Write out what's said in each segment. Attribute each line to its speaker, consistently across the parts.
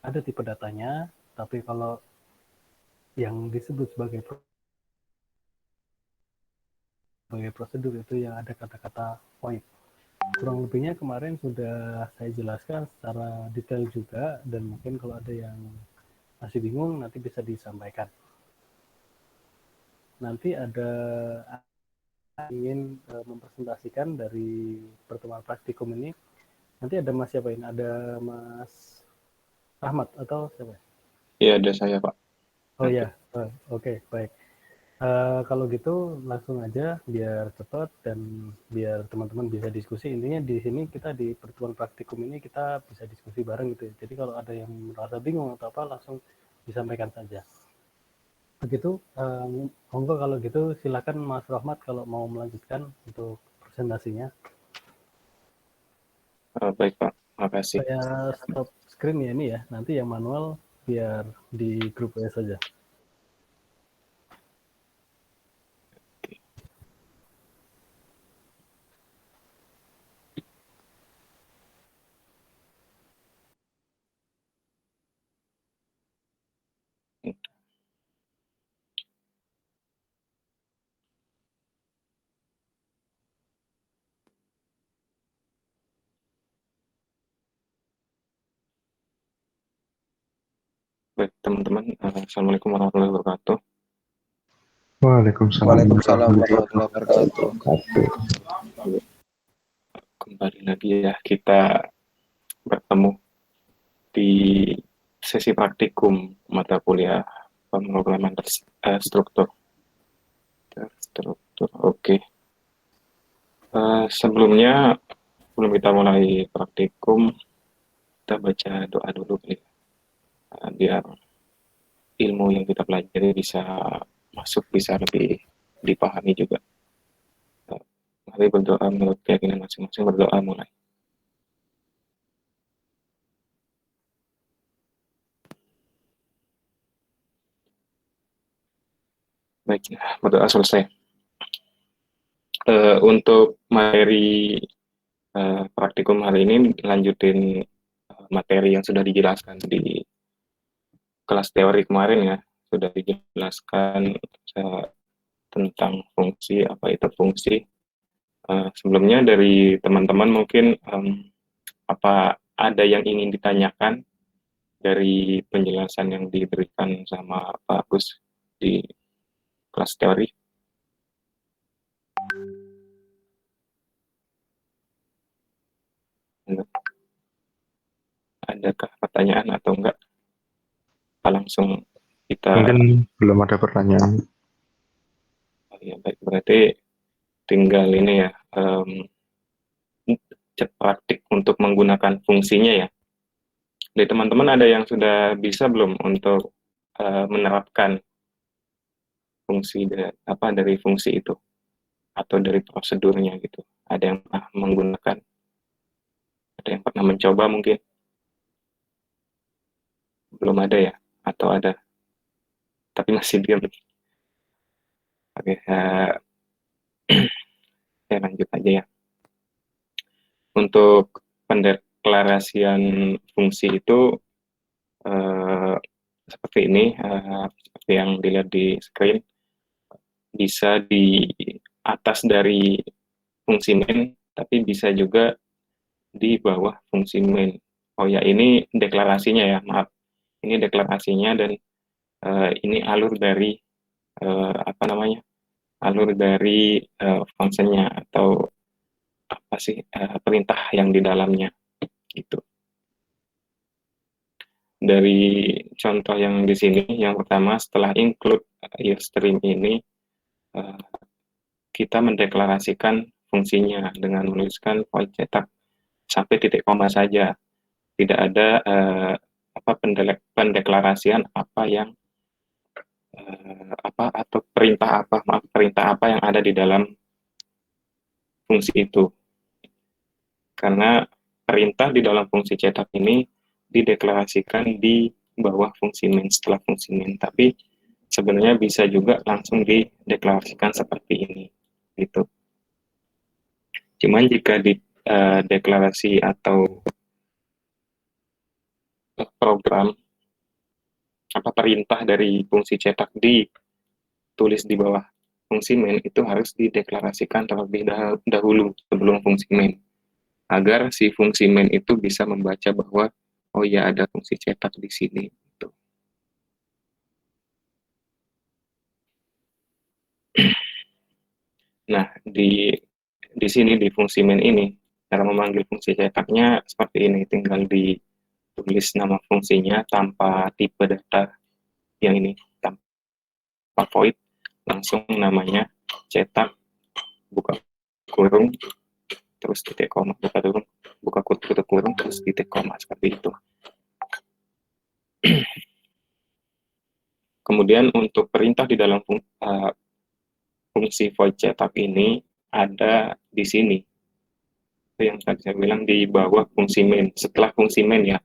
Speaker 1: ada tipe datanya, tapi kalau yang disebut sebagai prosedur itu yang ada kata-kata void. Kurang lebihnya kemarin sudah saya jelaskan secara detail juga, dan mungkin kalau ada yang masih bingung nanti bisa disampaikan. Nanti ada ingin mempresentasikan dari pertemuan praktikum ini. Nanti ada Mas siapa ini? Ada Mas Ahmad atau siapa?
Speaker 2: Iya, ada saya, Pak.
Speaker 1: Oh
Speaker 2: Lanjut.
Speaker 1: ya, oke, baik. Kalau gitu langsung aja biar cepat dan biar teman-teman bisa diskusi. Intinya di sini kita di pertemuan praktikum ini kita bisa diskusi bareng gitu ya. Jadi kalau ada yang merasa bingung atau apa langsung disampaikan saja. Begitu, monggo kalau gitu silakan Mas Rahmat kalau mau melanjutkan untuk presentasinya.
Speaker 2: Baik, Pak. Makasih.
Speaker 1: Saya stop screen ya ini ya. Nanti yang manual biar di grup WA saja.
Speaker 2: Baik, teman-teman. Assalamualaikum warahmatullahi wabarakatuh.
Speaker 3: Waalaikumsalam
Speaker 4: Waalaikumsalam
Speaker 3: warahmatullahi
Speaker 4: warahmatullahi wabarakatuh.
Speaker 3: wabarakatuh.
Speaker 2: Kembali lagi ya, kita bertemu di sesi praktikum mata kuliah pemrograman struktur. Oke. Sebelumnya, sebelum kita mulai praktikum, kita baca doa dulu ya. Biar ilmu yang kita pelajari bisa masuk, bisa lebih dipahami juga. Mari berdoa menurut keyakinan masing-masing, berdoa mulai. Baik, berdoa selesai. Untuk materi praktikum hari ini lanjutin materi yang sudah dijelaskan di kelas teori kemarin ya, sudah dijelaskan tentang fungsi, apa itu fungsi. Sebelumnya dari teman-teman mungkin apa ada yang ingin ditanyakan dari penjelasan yang diberikan sama Pak Agus di kelas teori? Adakah pertanyaan atau enggak? Langsung kita.
Speaker 3: Mungkin belum ada pertanyaan.
Speaker 2: Ya, baik, berarti tinggal ini ya, praktik untuk menggunakan fungsinya ya. Dari teman-teman ada yang sudah bisa belum untuk menerapkan fungsi dari fungsi itu atau dari prosedurnya gitu? Ada yang pernah menggunakan, ada yang pernah mencoba mungkin? Belum ada ya? Atau ada tapi masih diam? Oke, saya lanjut aja ya. Untuk pendeklarasian fungsi itu seperti ini, seperti yang dilihat di screen, bisa di atas dari fungsi main, tapi bisa juga di bawah fungsi main. Oh ya, ini deklarasinya ya, maaf. Ini deklarasinya dan ini alur dari apa namanya? Alur dari fungsinya atau apa sih perintah yang di dalamnya gitu. Dari contoh yang di sini, yang pertama setelah include stream ini kita mendeklarasikan fungsinya dengan menuliskan void cetak sampai titik koma saja. Tidak ada apa pendeklarasian apa yang apa atau perintah apa yang ada di dalam fungsi itu. Karena perintah di dalam fungsi cetak ini dideklarasikan di bawah fungsi main setelah fungsi main, tapi sebenarnya bisa juga langsung dideklarasikan seperti ini gitu. Cuman jika di deklarasi atau program apa perintah dari fungsi cetak ditulis di bawah fungsi main itu harus dideklarasikan terlebih dahulu sebelum fungsi main, agar si fungsi main itu bisa membaca bahwa oh ya ada fungsi cetak di sini. Gitu. Nah, di sini di fungsi main ini, cara memanggil fungsi cetaknya seperti ini, tinggal ditulis nama fungsinya tanpa tipe data yang ini, tanpa void, langsung namanya cetak, buka kurung, terus titik koma, buka tutup kurung, terus titik koma, seperti itu. Kemudian untuk perintah di dalam fungsi void cetak ini ada di sini. Itu yang tadi saya bilang di bawah fungsi main. Setelah fungsi main ya,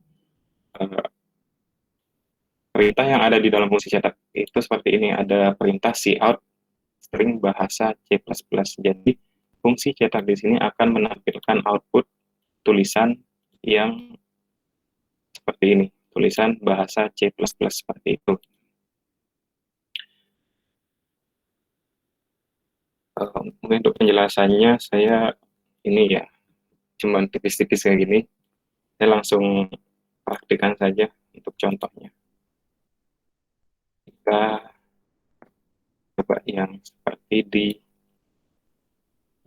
Speaker 2: perintah yang ada di dalam fungsi cetak itu seperti ini. Ada perintah cout string bahasa C++. Jadi fungsi cetak di sini akan menampilkan output tulisan yang seperti ini. Tulisan bahasa C++ seperti itu. Mungkin untuk penjelasannya saya ini ya cuman tipis-tipis kayak gini. Saya langsung praktikkan saja untuk contohnya. Kita coba yang seperti di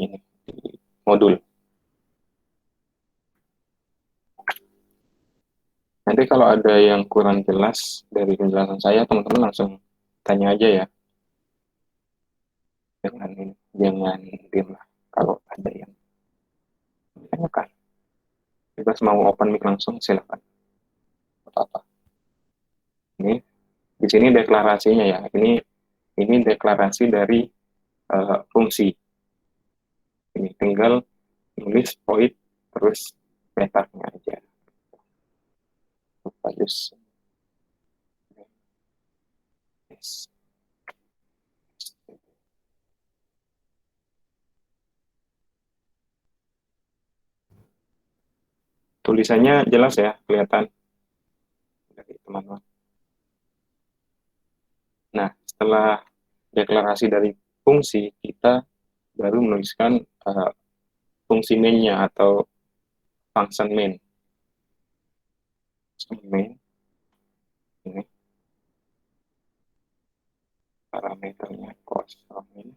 Speaker 2: ini di modul. Nanti kalau ada yang kurang jelas dari penjelasan saya, teman-teman langsung tanya aja ya. Jangan diam lah kalau ada yang ditanyakan. Bebas mau open mic langsung silakan. Apa-apa. Ini di sini deklarasinya ya. Ini deklarasi dari fungsi. Ini tinggal nulis void terus metadnya aja. Bagus. Yes. Tulisannya jelas ya, kelihatan dari teman-teman. Nah, setelah deklarasi dari fungsi, kita baru menuliskan fungsi main-nya atau function main. Main ini parameternya kosongin.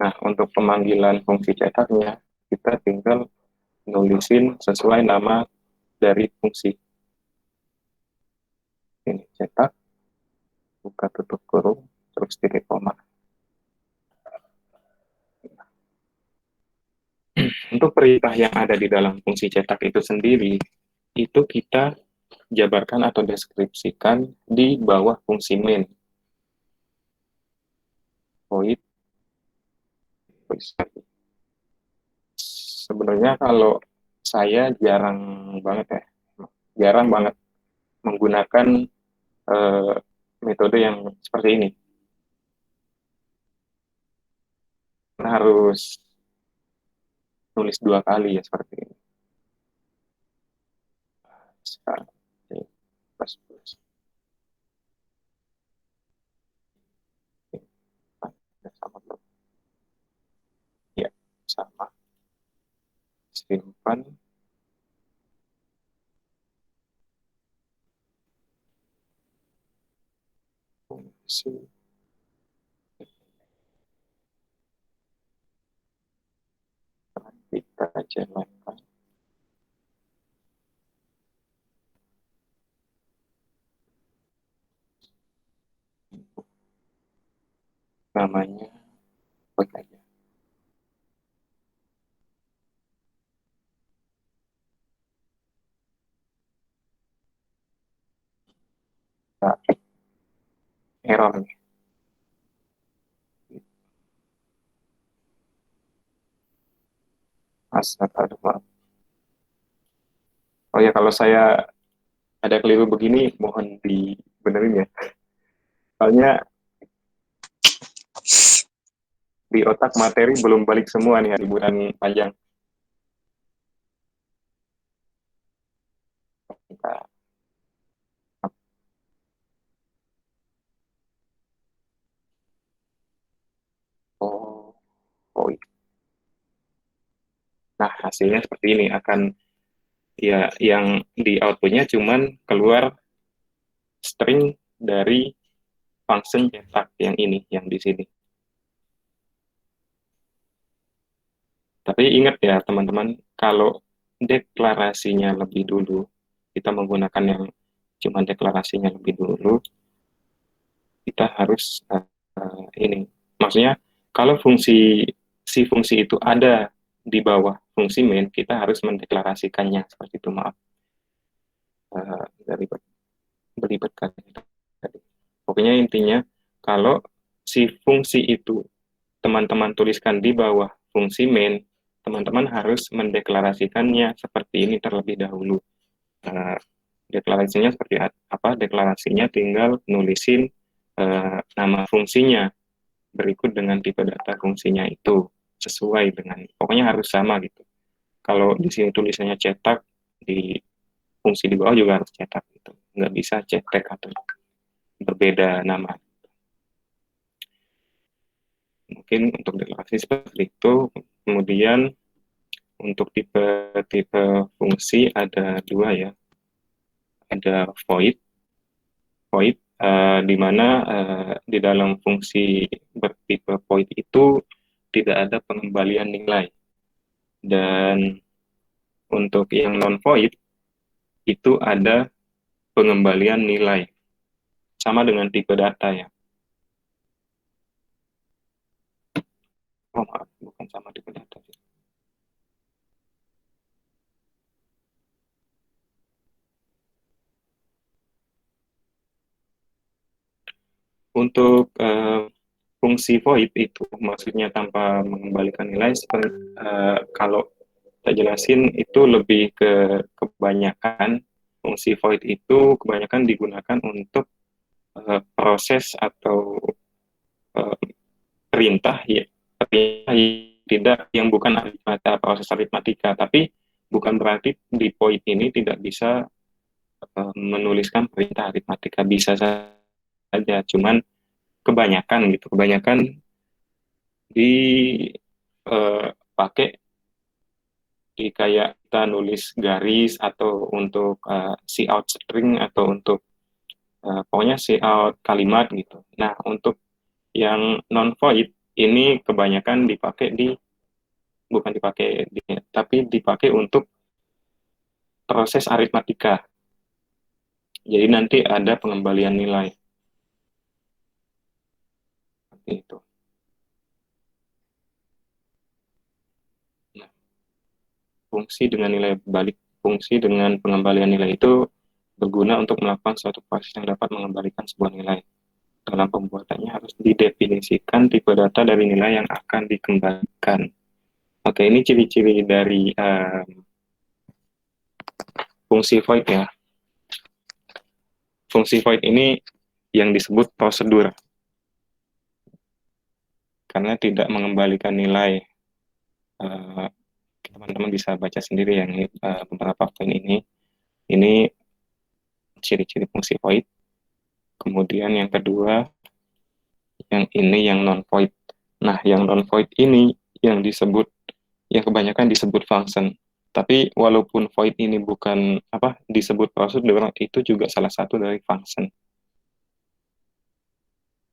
Speaker 2: Nah, untuk pemanggilan fungsi cetaknya, kita tinggal nulisin sesuai nama dari fungsi. Ini cetak, buka tutup kurung, terus titik koma. Untuk perintah yang ada di dalam fungsi cetak itu sendiri, itu kita jabarkan atau deskripsikan di bawah fungsi main. Void. Sebenarnya kalau saya jarang banget menggunakan metode yang seperti ini. Karena harus tulis 2 kali ya seperti ini. Sekarang, plus. Sama belum? Ya, sama. Simpan. Fungsi. Kita jalankan. Namanya void aja. Nah, error nih. Astaga. Oh ya, kalau saya ada keliru begini, mohon dibenerin ya. Soalnya di otak materi belum balik semua nih liburan panjang. Nah, hasilnya seperti ini, akan ya yang di outputnya cuman keluar string dari function cetak yang ini, yang di sini. Tapi ingat ya teman-teman, kalau deklarasinya lebih dulu, kita menggunakan yang cuma deklarasinya lebih dulu, kita harus ini. Maksudnya kalau si fungsi itu ada di bawah fungsi main, kita harus mendeklarasikannya seperti itu. Maaf, dari belibet tadi. Pokoknya intinya kalau si fungsi itu teman-teman tuliskan di bawah fungsi main, teman-teman harus mendeklarasikannya seperti ini terlebih dahulu. Uh, Deklarasinya seperti apa? Deklarasinya tinggal nulisin nama fungsinya berikut dengan tipe data fungsinya itu sesuai dengan, pokoknya harus sama gitu. Kalau di sini tulisannya cetak, di fungsi di bawah juga harus cetak gitu. Nggak bisa cetek atau berbeda nama. Mungkin untuk deklarasi seperti itu. Kemudian untuk tipe fungsi ada dua ya. Ada void di mana di dalam fungsi bertipe void itu tidak ada pengembalian nilai. Dan untuk yang non void itu ada pengembalian nilai. Sama dengan tipe data ya. Oh maaf, bukan sama tipe data. Untuk fungsi void itu maksudnya tanpa mengembalikan nilai, kalau kita jelasin itu lebih ke kebanyakan fungsi void itu kebanyakan digunakan untuk proses atau perintah ya, perintah tidak yang bukan proses aritmatika, tapi bukan berarti di void ini tidak bisa menuliskan perintah aritmatika, bisa saja, cuman kebanyakan dipakai di kayak kita nulis garis atau untuk cout string atau untuk pokoknya cout kalimat gitu. Nah, untuk yang non void ini kebanyakan bukan dipakai tapi dipakai untuk proses aritmatika. Jadi nanti ada pengembalian nilai. Seperti itu. Nah, fungsi dengan pengembalian nilai itu berguna untuk melakukan suatu proses yang dapat mengembalikan sebuah nilai. Dalam pembuatannya harus didefinisikan tipe data dari nilai yang akan dikembalikan. Oke, ini ciri-ciri dari fungsi void ya. Fungsi void ini yang disebut prosedur. Karena tidak mengembalikan nilai. Teman-teman bisa baca sendiri yang beberapa poin ini. Ini ciri-ciri fungsi void. Kemudian yang kedua, yang ini yang non-void. Nah, yang non-void ini yang kebanyakan disebut function. Tapi walaupun void ini bukan disebut prosedur, itu juga salah satu dari function.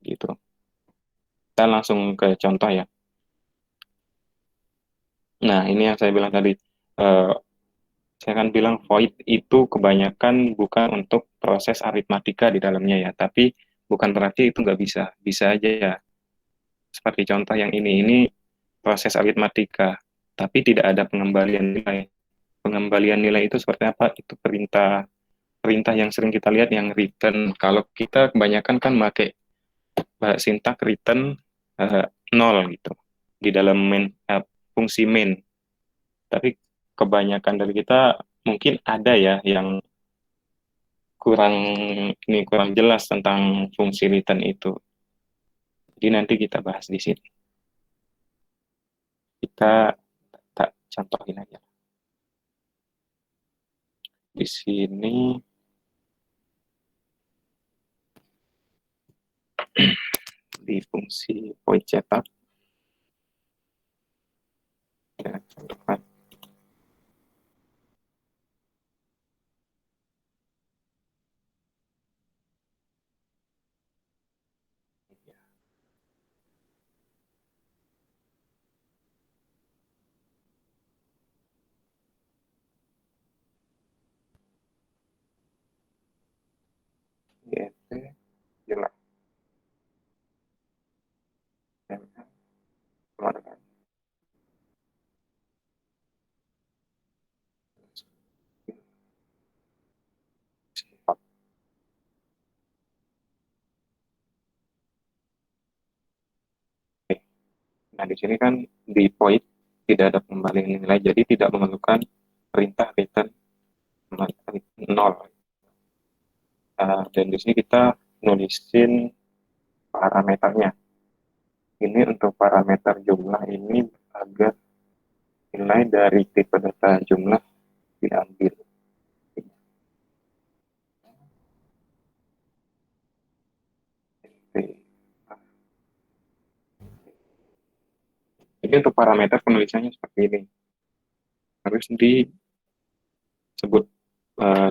Speaker 2: Gitu. Kita langsung ke contoh ya. Nah, ini yang saya bilang tadi. Saya akan bilang void itu kebanyakan bukan untuk proses aritmatika di dalamnya ya, tapi bukan berarti itu nggak bisa. Bisa aja ya. Seperti contoh yang ini proses aritmatika, tapi tidak ada pengembalian nilai. Pengembalian nilai itu seperti apa? Itu perintah yang sering kita lihat yang return. Kalau kita kebanyakan kan pakai sintak return 0 gitu di dalam fungsi main. Tapi kebanyakan dari kita mungkin ada ya yang kurang jelas tentang fungsi return itu. Jadi nanti kita bahas di sini. Kita tak contohin aja. Di sini di fungsi void cetak ya, contohkan INT jumlah ML sama dengan sifat. Nah, di sini kan di void tidak ada pengembalian nilai, jadi tidak memerlukan perintah return nol. Dan di sini kita nulisin parameternya. Ini untuk parameter jumlah ini agar nilai dari tipe data jumlah diambil. Jadi untuk parameter penulisannya seperti ini. Harus disebut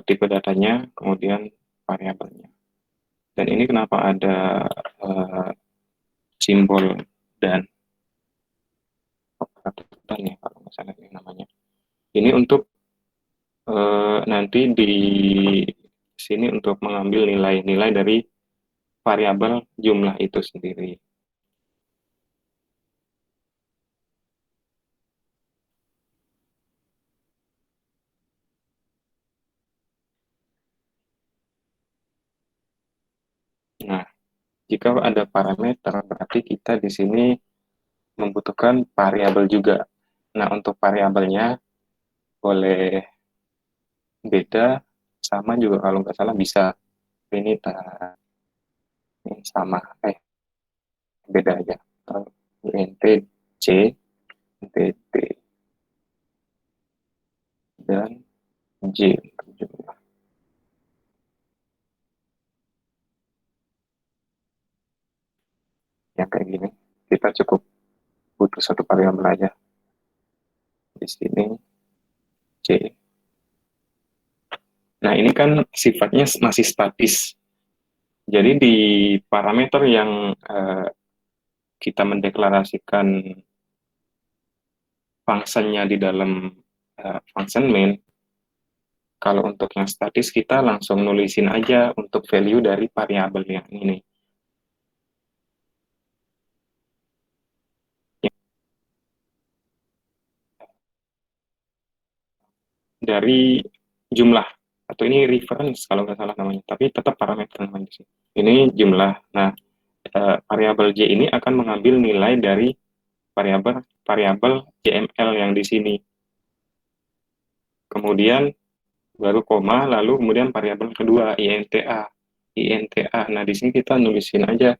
Speaker 2: tipe datanya, kemudian variabelnya. Dan ini kenapa ada simbol dan operator ya, kalau nggak salah ini namanya. Ini untuk nanti di sini untuk mengambil nilai-nilai dari variabel jumlah itu sendiri. Nah, jika ada parameter, berarti kita di sini membutuhkan variabel juga. Nah, untuk variabelnya boleh beda, sama juga kalau nggak salah bisa. Ini sama, beda aja. int c, int d, dan j. Yang kayak gini, kita cukup butuh satu variabel aja. Di sini c. Nah, ini kan sifatnya masih statis. Jadi di parameter yang kita mendeklarasikan fungsinya di dalam function main, kalau untuk yang statis kita langsung nulisin aja untuk value dari variabel yang ini. Dari jumlah, atau ini reference kalau nggak salah namanya, tapi tetap parameter namanya sih. Ini jumlah. Nah, variabel J ini akan mengambil nilai dari variabel JML yang di sini. Kemudian baru koma, lalu kemudian variabel kedua INTA. INTA. Nah, di sini kita nulisin aja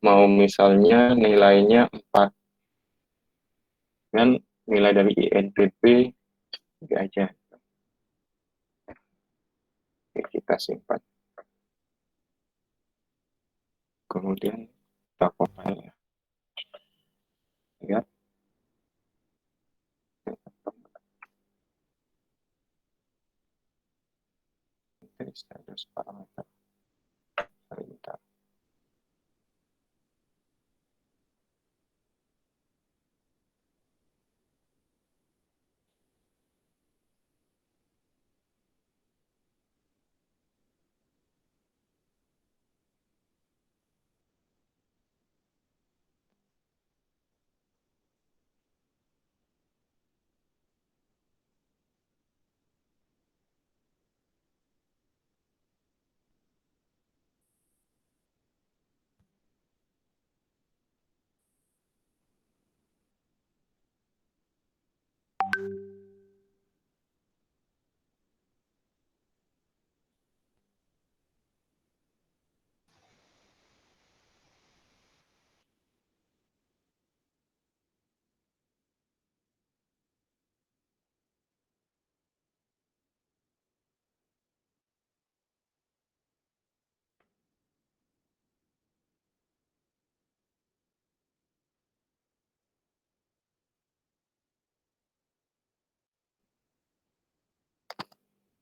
Speaker 2: mau misalnya nilainya 4 dan nilai dari INTP aja. Kita simpan. Kemudian kita compile ya. Lihat. Status parameter. Bentar.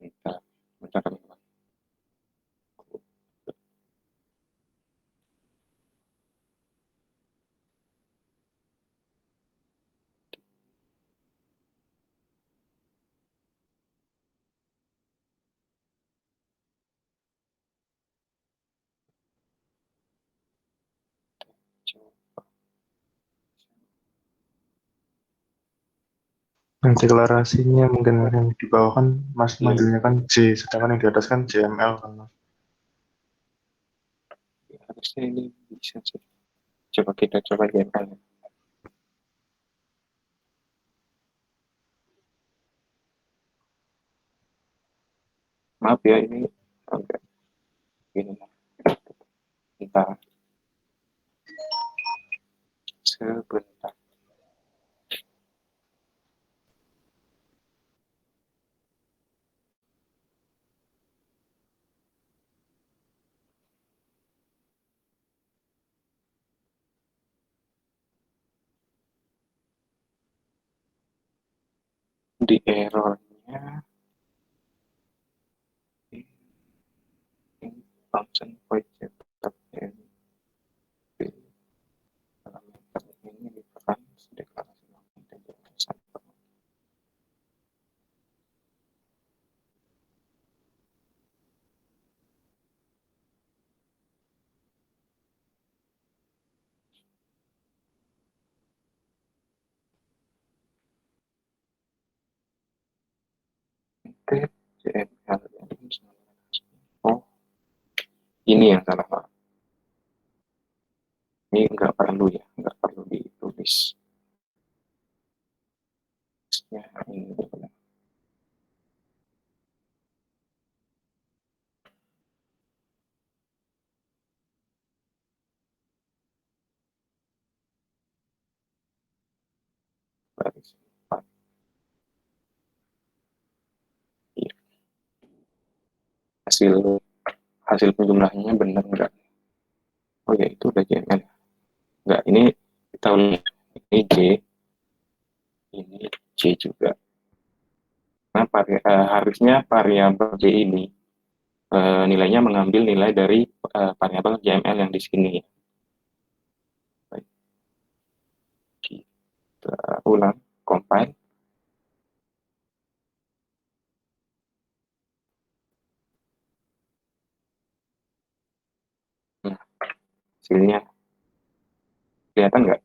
Speaker 2: Bentar. Bentar, teman-teman.
Speaker 3: Yang deklarasinya mungkin yang di bawah kan masih manggilnya kan J, sedangkan yang di atas kan JML kan.
Speaker 2: Harusnya ini bisa sih. Coba kita coba JML. Maaf ya, ini agak gini lah. Kita sebentar. Di errornya ini function void tetap ini ditekan deklarasi JML. Oh, ini yang salah Pak. Ini nggak perlu ya, nggak perlu ditulis. Ya, ini baris 4. Ya. Hasil penjumlahannya benar nggak? Oh ya, itu udah JML. Nggak, ini kita lihat. Ini J, ini J juga. Nah, harusnya variabel J ini nilainya mengambil nilai dari variabel JML yang di sini. Baik. Kita ulang, compile. Nah, hasilnya kelihatan nggak?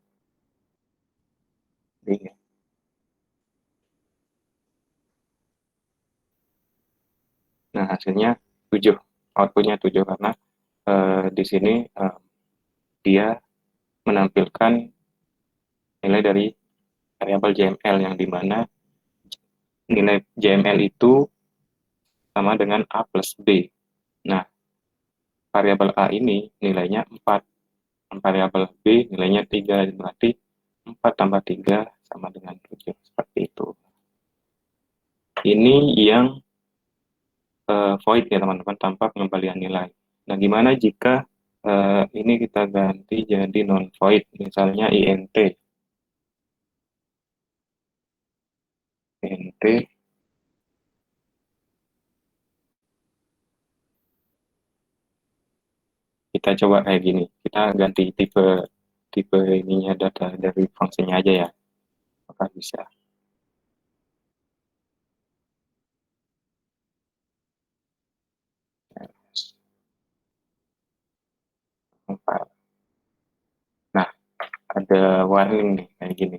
Speaker 2: Ini. Nah, hasilnya 7. Outputnya 7 karena di sini dia menampilkan nilai dari variabel JML yang dimana nilai JML itu sama dengan A plus B. Nah, variabel A ini nilainya 4. Variabel B nilainya 3. Berarti 4 tambah 3 sama dengan 7. Seperti itu. Ini yang void ya teman-teman, tanpa pengembalian nilai. Nah, gimana jika ini kita ganti jadi non-void, misalnya INT. INT kita coba kayak gini, kita ganti tipe ininya data dari fungsinya aja ya, maka bisa. Nah, ada warning nih kayak gini.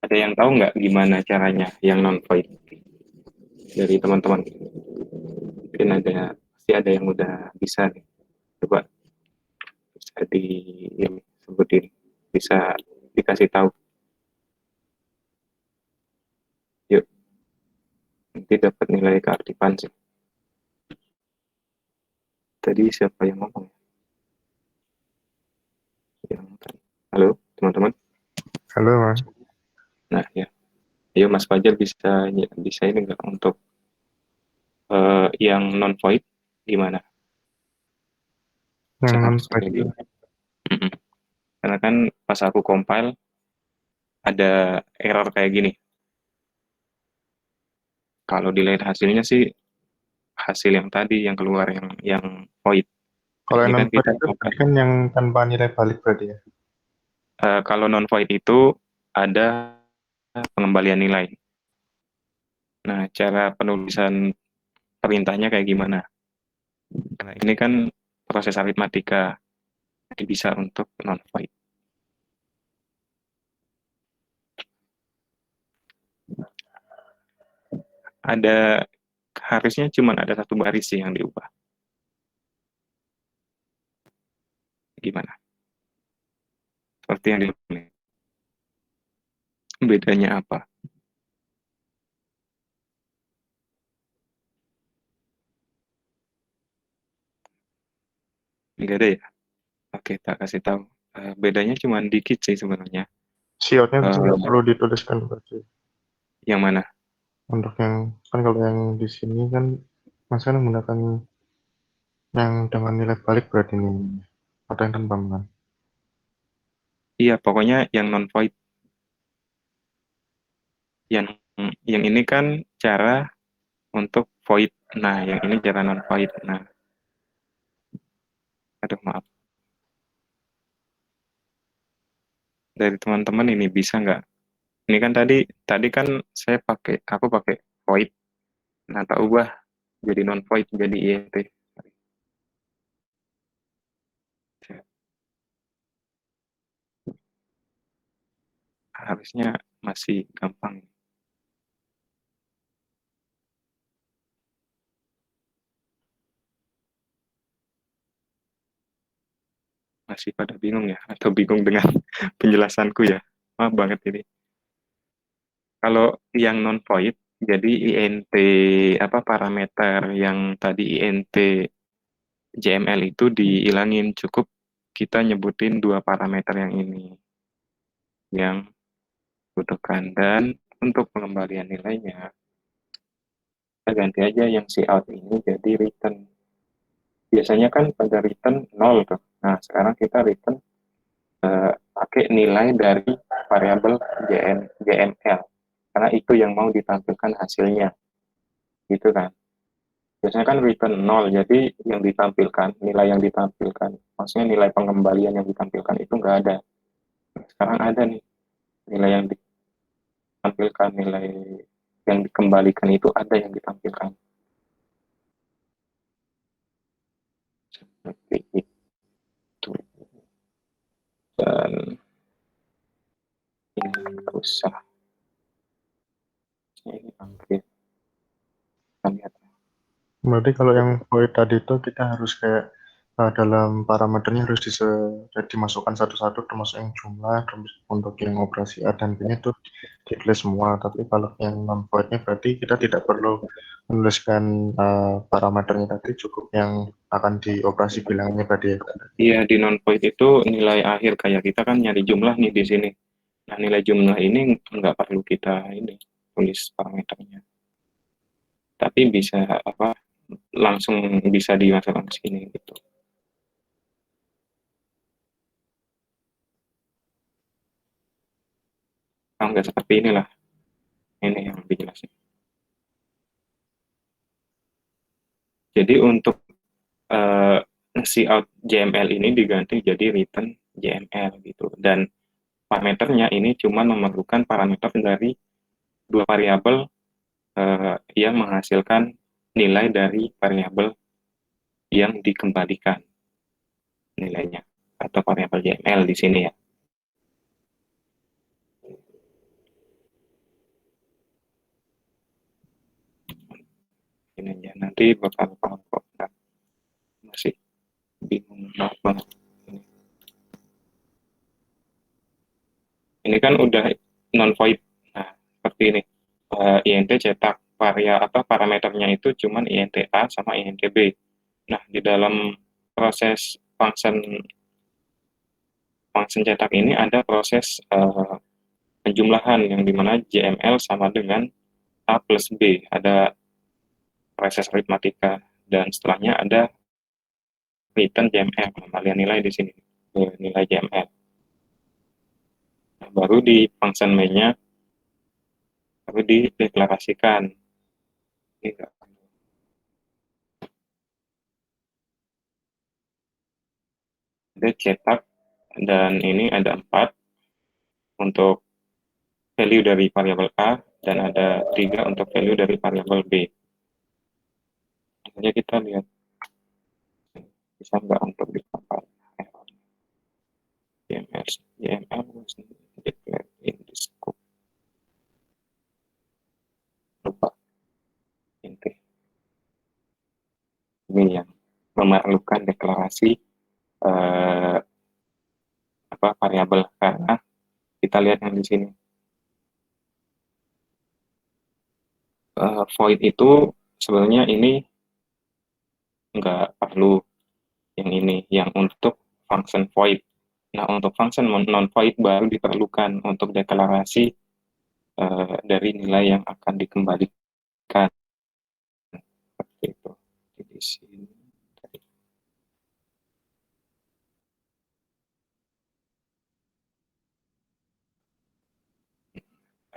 Speaker 2: Ada yang tahu nggak gimana caranya yang non void dari teman-teman? Mungkin ada, pasti ada yang udah bisa nih. Coba bisa disebutin, bisa dikasih tahu. Yuk, nanti dapat nilai keaktifan sih. Tadi siapa yang ngomong? Halo, teman-teman.
Speaker 3: Halo, Mas.
Speaker 2: Nah, ya. Ayo Mas Fajar bisa ini nggak untuk yang non void gimana?
Speaker 3: Yang
Speaker 2: Sama
Speaker 3: non-void
Speaker 2: seperti itu. Karena kan pas aku compile ada error kayak gini. Kalau dilihat hasilnya sih hasil yang tadi yang keluar yang void.
Speaker 3: kalau
Speaker 2: Ini
Speaker 3: yang
Speaker 2: kan
Speaker 3: non-void
Speaker 2: kita
Speaker 3: itu berarti kan yang tanpa nilai balik berarti ya?
Speaker 2: kalau non void itu ada pengembalian nilai. Nah, cara penulisan perintahnya kayak gimana? Nah, ini kan proses aritmatika, jadi bisa untuk non-void. Harusnya cuma ada satu baris sih yang diubah. Gimana? Seperti yang diulang. Bedanya apa? Enggak ada ya? Oke, tak kasih tahu. Bedanya cuma dikit sih sebenarnya.
Speaker 3: Siotnya nggak perlu dituliskan berarti.
Speaker 2: Yang mana?
Speaker 3: Untuk yang kan kalau yang di sini kan Mas kan menggunakan yang dengan nilai balik berarti ini ada yang tanpa kan?
Speaker 2: Iya, pokoknya yang non-void. Yang ini kan cara untuk void. Nah, yang ini cara non-void. Nah, aduh maaf. Dari teman-teman ini bisa nggak? Ini kan tadi kan aku pakai void. Nah, tak ubah jadi non-void, jadi INT. Harusnya masih gampang. Masih pada bingung ya? Atau bingung dengan penjelasanku ya? Maaf banget ini. Kalau yang non-void, jadi INT apa parameter yang tadi INT JML itu dihilangin, cukup kita nyebutin dua parameter yang ini yang butuhkan, dan untuk pengembalian nilainya kita ganti aja yang cout ini jadi return. Biasanya kan pada return 0 tuh. Nah, sekarang kita return pakai nilai dari variabel JML karena itu yang mau ditampilkan hasilnya, gitu kan. Biasanya kan return 0, jadi nilai yang ditampilkan, maksudnya nilai pengembalian yang ditampilkan itu nggak ada. Sekarang ada nih, nilai yang ditampilkan, nilai yang dikembalikan itu ada yang ditampilkan. Seperti itu. Dan ini rusak. Ini hampir. Kita lihat.
Speaker 3: Berarti kalau yang void tadi itu kita harus kayak dalam parameternya harus dimasukkan satu-satu termasuk yang jumlah, terus untuk yang operasi A dan B itu ditulis semua. Tapi kalau yang non voidnya berarti kita tidak perlu menuliskan parameternya tadi, cukup yang akan dioperasi bilangannya tadi ya.
Speaker 2: Iya, di non-void itu nilai akhir, kayak kita kan nyari jumlah nih di sini. Nah, nilai jumlah ini nggak perlu kita ini tulis parameternya. Tapi bisa langsung bisa dimasukkan ke sini gitu. Kalau nggak seperti inilah, ini yang lebih jelasnya. Jadi untuk cout JML ini diganti jadi return JML gitu, dan parameternya ini cuma memerlukan parameter dari dua variabel yang menghasilkan nilai dari variabel yang dikembalikan nilainya, atau variabel JML di sini ya. Ini aja, nanti bakal kok masih bingung banget. Ini kan udah non void. Nah, seperti ini. INT cetak parameternya itu cuman INT A sama INT B. Nah, di dalam proses function cetak ini ada proses penjumlahan yang dimana JML sama dengan A plus B. Ada proses aritmatika, dan setelahnya ada return JML, pengembalian nilai di sini, nilai JML. Nah, baru di function main-nya baru dideklarasikan. Ada cetak, dan ini ada 4 untuk value dari variabel A, dan ada 3 untuk value dari variabel B. Misalnya kita lihat Bisa nggak untuk di-compile error? YML was declared in the scope. Lupa inti. Ini yang memerlukan deklarasi variabel, karena kita lihat yang di sini void itu sebenarnya ini nggak perlu yang ini, yang untuk function void. Nah, untuk function non-void baru diperlukan untuk deklarasi dari nilai yang akan dikembalikan. Seperti itu. Di sini.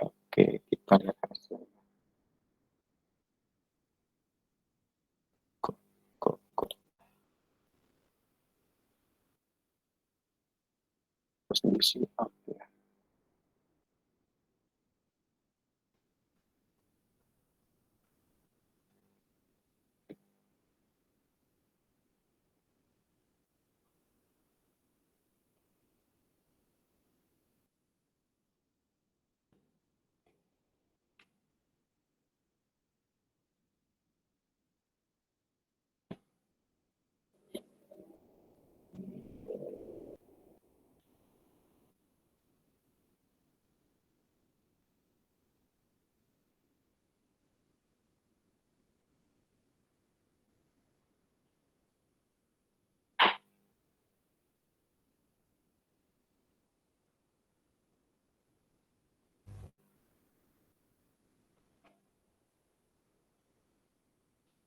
Speaker 2: Oke, kita lihat hasilnya. Kok. Terus diisi up ya.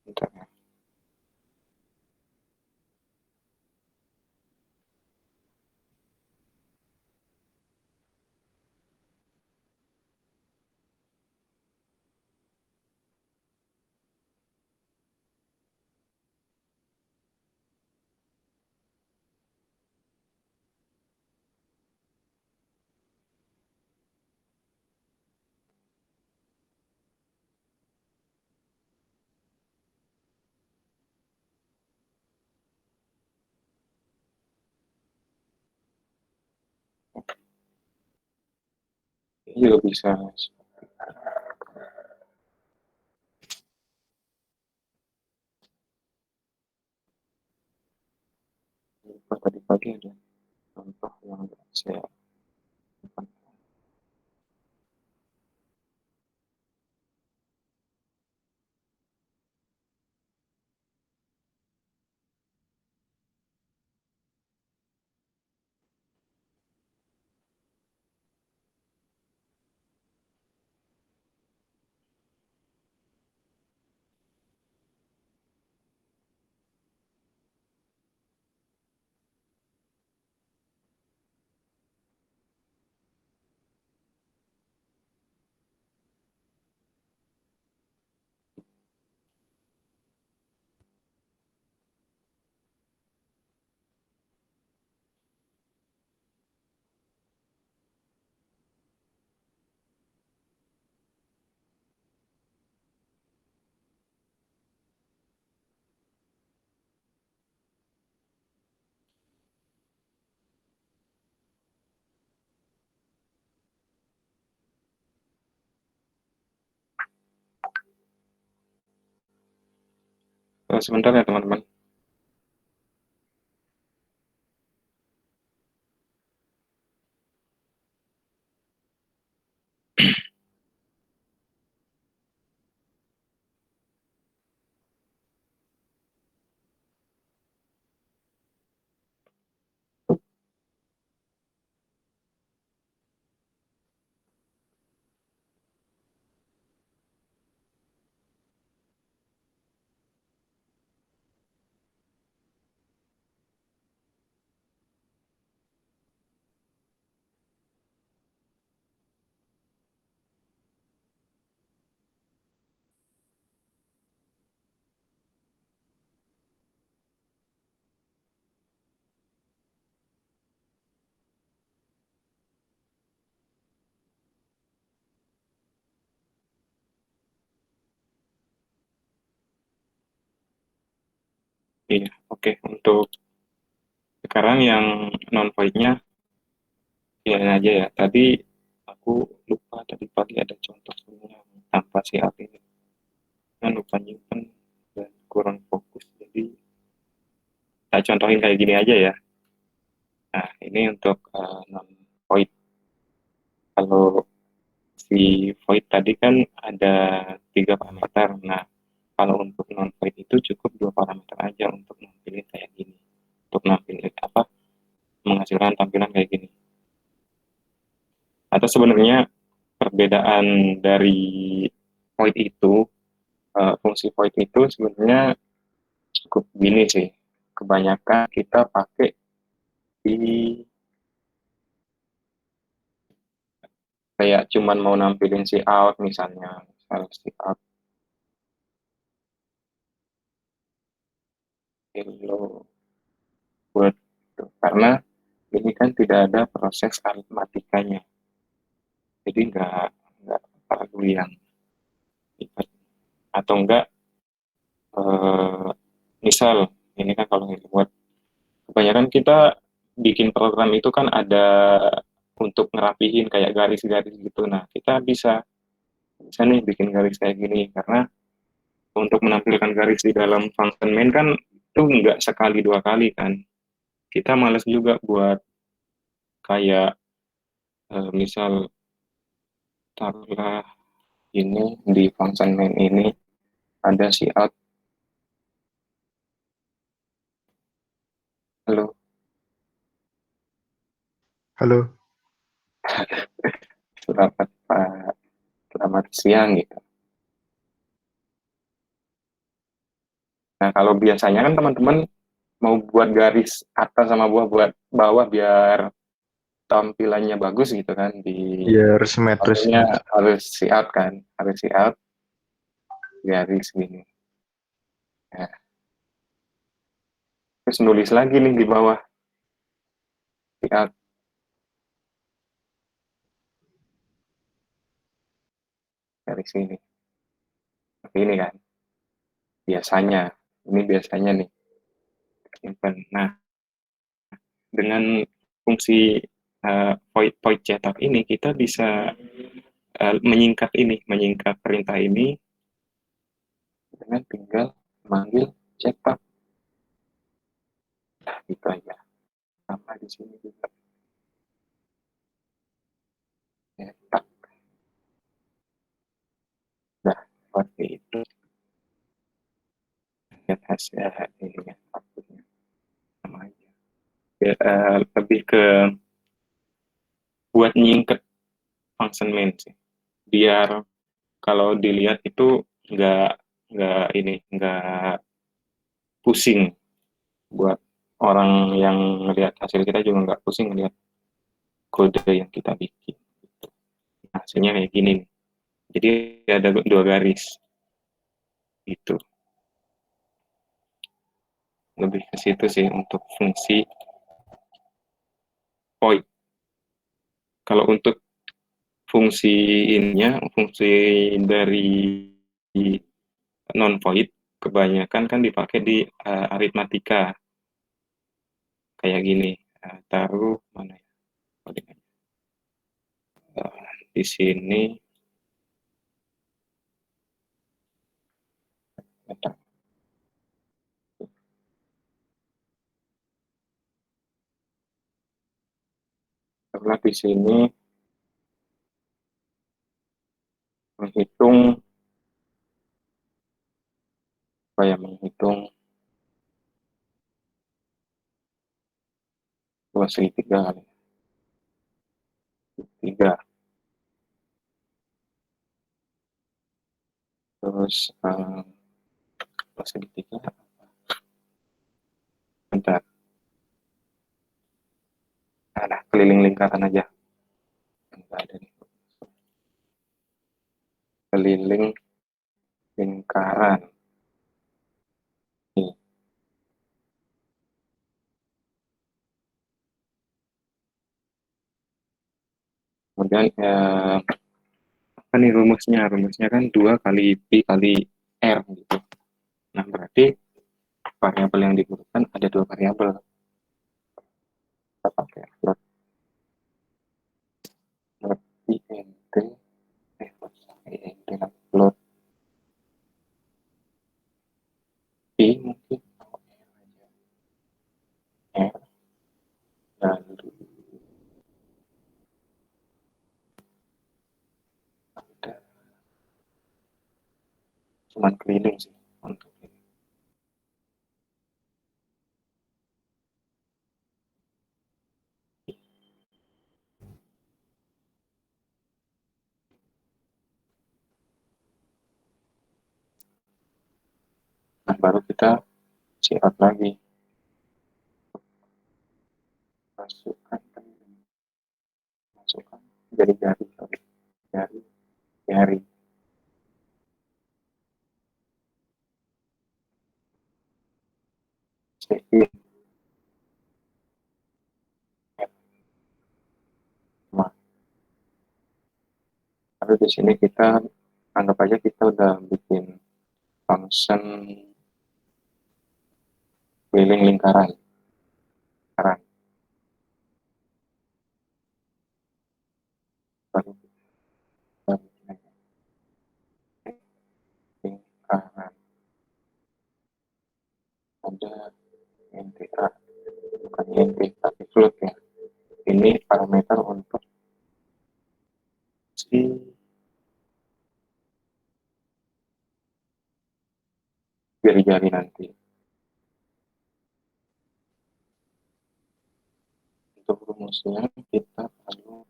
Speaker 2: Bentar ya. Ini juga bisa. Tadi pagi ada contoh yang saya sebentar ya teman-teman. Iya, oke. Untuk sekarang yang non voidnya ya aja ya. Tadi aku lupa tadi pagi ada contoh yang tanpa si ini kan lupa nyimpen dan kurang fokus. Jadi saya contohin kayak gini aja ya. Nah, ini untuk non void. Kalau si void tadi kan ada 3 parameter. Nah, kalau untuk non void itu cukup 2 parameter aja untuk nampilin kayak gini. Untuk nampilin apa? Menghasilkan tampilan kayak gini. Atau sebenarnya perbedaan dari void itu, fungsi void itu sebenarnya cukup gini sih. Kebanyakan kita pakai di kayak cuman mau nampilin si out misalnya, si out hello world. Karena ini kan tidak ada proses aritmatikanya, jadi nggak perlu yang atau enggak misal ini kan kalau buat kebanyakan kita bikin program itu kan ada untuk ngerapihin kayak garis-garis gitu. Nah, kita bisa nih bikin garis kayak gini karena untuk menampilkan garis di dalam function main kan itu nggak sekali 2 kali kan. Kita males juga buat kayak misal taruhlah ini di function main ini ada si out. Halo,
Speaker 3: Halo,
Speaker 2: selamat Pak, selamat siang gitu. Nah, kalau biasanya kan teman-teman mau buat garis atas sama buat bawah biar tampilannya bagus gitu kan di
Speaker 3: biar simetris
Speaker 2: fotonya
Speaker 3: gitu.
Speaker 2: harus see out kan, harus see out garis gini. Nah, terus nulis lagi nih di bawah see out garis ini. Seperti ini kan biasanya. Ini biasanya nih simpan. Nah, dengan fungsi void void cetak ini kita bisa menyingkat perintah ini dengan tinggal manggil cetak. Nah, gitu aja. Sama di sini juga cetak. Nah, seperti itu. Lihat hasil ininya, outputnya sama aja. Ya, lebih ke buat nyingket function main sih. Biar kalau dilihat itu nggak nggak pusing buat orang yang ngelihat hasil kita juga nggak pusing ngelihat kode yang kita bikin. Nah, hasilnya kayak gini nih. Jadi ada 2 garis itu. Lebih ke situ sih untuk fungsi void. Kalau untuk fungsi ininya, fungsi dari non void kebanyakan kan dipakai di aritmatika kayak gini. Taruh mana ya? Di sini karena di sini menghitung menghitung 2 segitiga kali. 3. Terus 2 segitiga. Bentar. Nah, keliling lingkaran aja. Enggak ada nih. Keliling lingkaran. Nih. Kemudian apa nih rumusnya? Rumusnya kan 2 kali P kali R gitu. Nah, berarti variabel yang digunakan ada 2 variabel. Kita pakai float int, float p mungkin r, lalu ada cuman keliling sih untuk ini. Nah, baru kita cout lagi, masukkan jari-jari, jari check-in. Nah, lalu di sini kita anggap aja kita udah bikin function keliling lingkaran. Baru kita bikin aja lingkaran. Ada NTA, bukan int, tapi float ya. Ini parameter untuk si jari-jari nanti. Untuk rumusnya kita perlu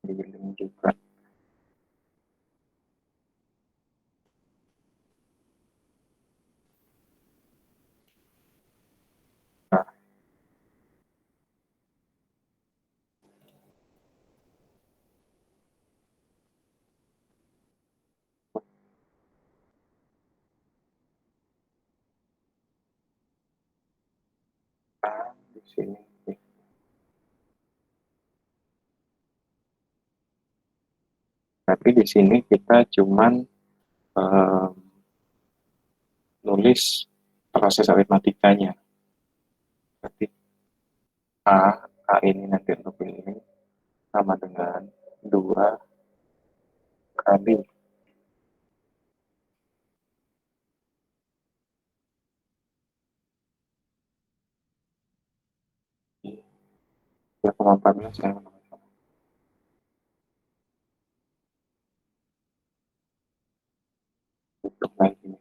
Speaker 2: dibilang juga. Nah, di sini. Tapi di sini kita cuman nulis proses aritmatikanya. Berarti A ini nanti untuk ini sama dengan 2 kali ya 14 saya untuk lagi.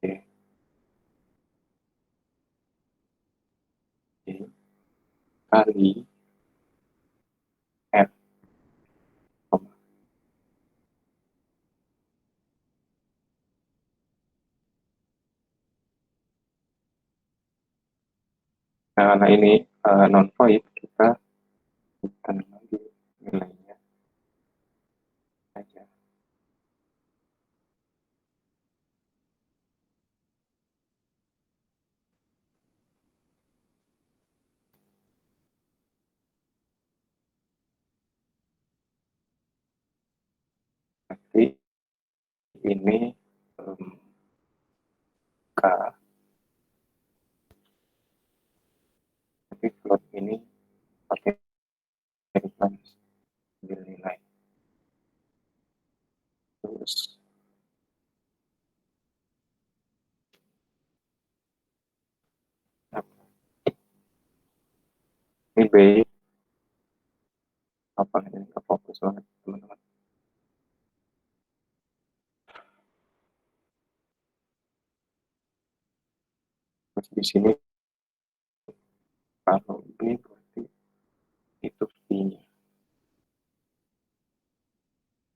Speaker 2: Oke. Oke. Kali F. Nah, ini non void, kita lagi nilainya aja. Berarti ini K, tapi float ini pakai reference nilai. Terus ini B, apa ini fokus banget teman-teman. Terus di sini kalau B berarti itu V-nya.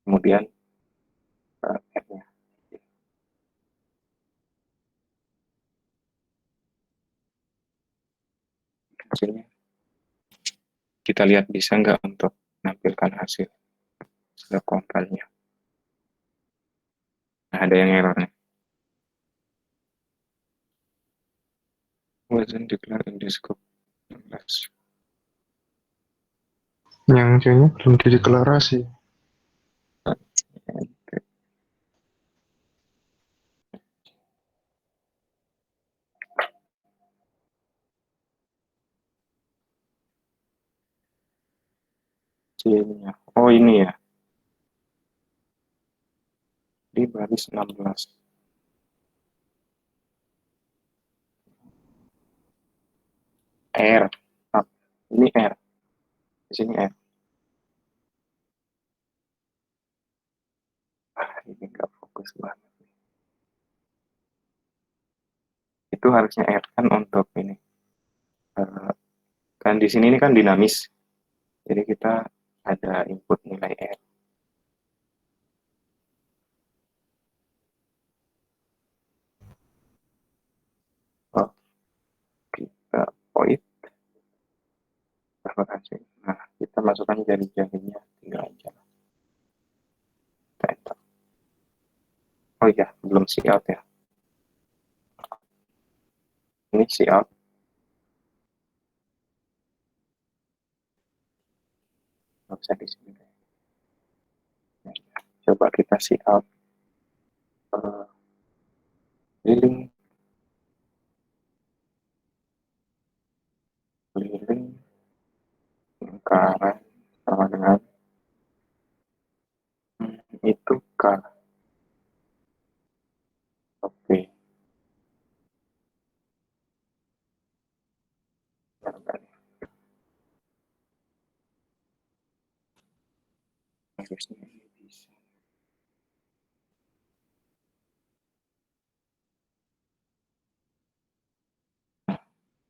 Speaker 2: Kemudian F-nya. Hasilnya kita lihat bisa nggak untuk menampilkan hasil compile-nya. Nah, ada yang errornya. Wasn't declared in the scope.
Speaker 3: Yang C-nya belum dideklarasi.
Speaker 2: C-nya. Oh ini ya, di baris 16. R. Ah, ini R. Di sini R. Ini nggak fokus banget. Itu harusnya R kan untuk ini. Kan di sini ini kan dinamis. Jadi kita ada input nilai R. Oh, kita void referensi. Nah, kita masukkan jari-jarinya tinggal aja. Kita enter. Oh iya, belum see out ya. Ini see out. Nggak bisa di sini. Nah, coba kita see out. Keliling, keliling, lingkaran sama dengan itu K. Oke. Harusnya ini bisa.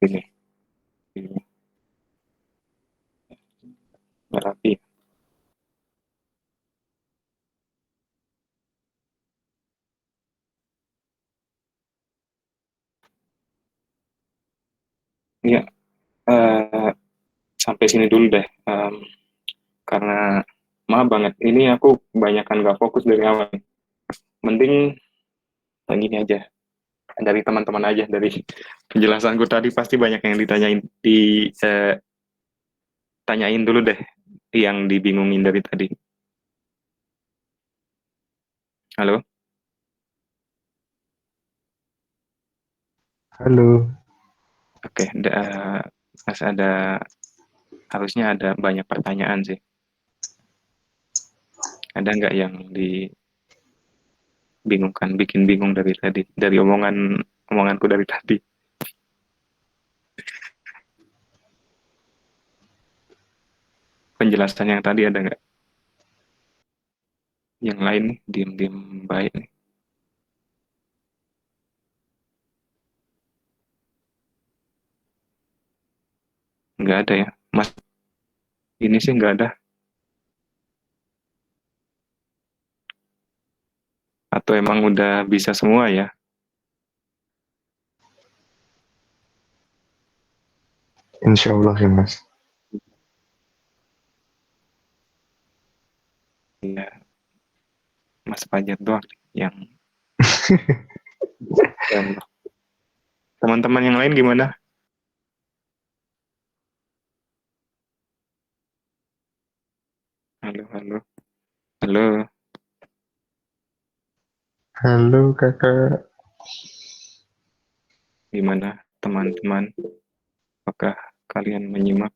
Speaker 2: Ini, ini rapi. Iya, sampai sini dulu deh. Karena maaf banget, ini aku kebanyakan gak fokus dari awal. Mending gini aja, dari teman-teman aja, dari penjelasanku tadi pasti banyak yang tanyain dulu deh, yang dibingungin dari tadi. Halo?
Speaker 3: Halo.
Speaker 2: Oke, Mas harusnya ada banyak pertanyaan sih. Ada nggak yang dibingungkan, bikin bingung dari tadi, dari omonganku dari tadi? Penjelasan yang tadi ada nggak? Yang lain nih, diem-diem baik nih. Nggak ada ya? Mas, ini sih nggak ada. Atau emang udah bisa semua ya?
Speaker 3: Insya Allah ya Mas.
Speaker 2: Iya, Mas Fajar doang yang ya Allah. Teman-teman yang lain gimana? Halo, halo, halo.
Speaker 3: Halo kakak.
Speaker 2: Gimana teman-teman? Apakah kalian menyimak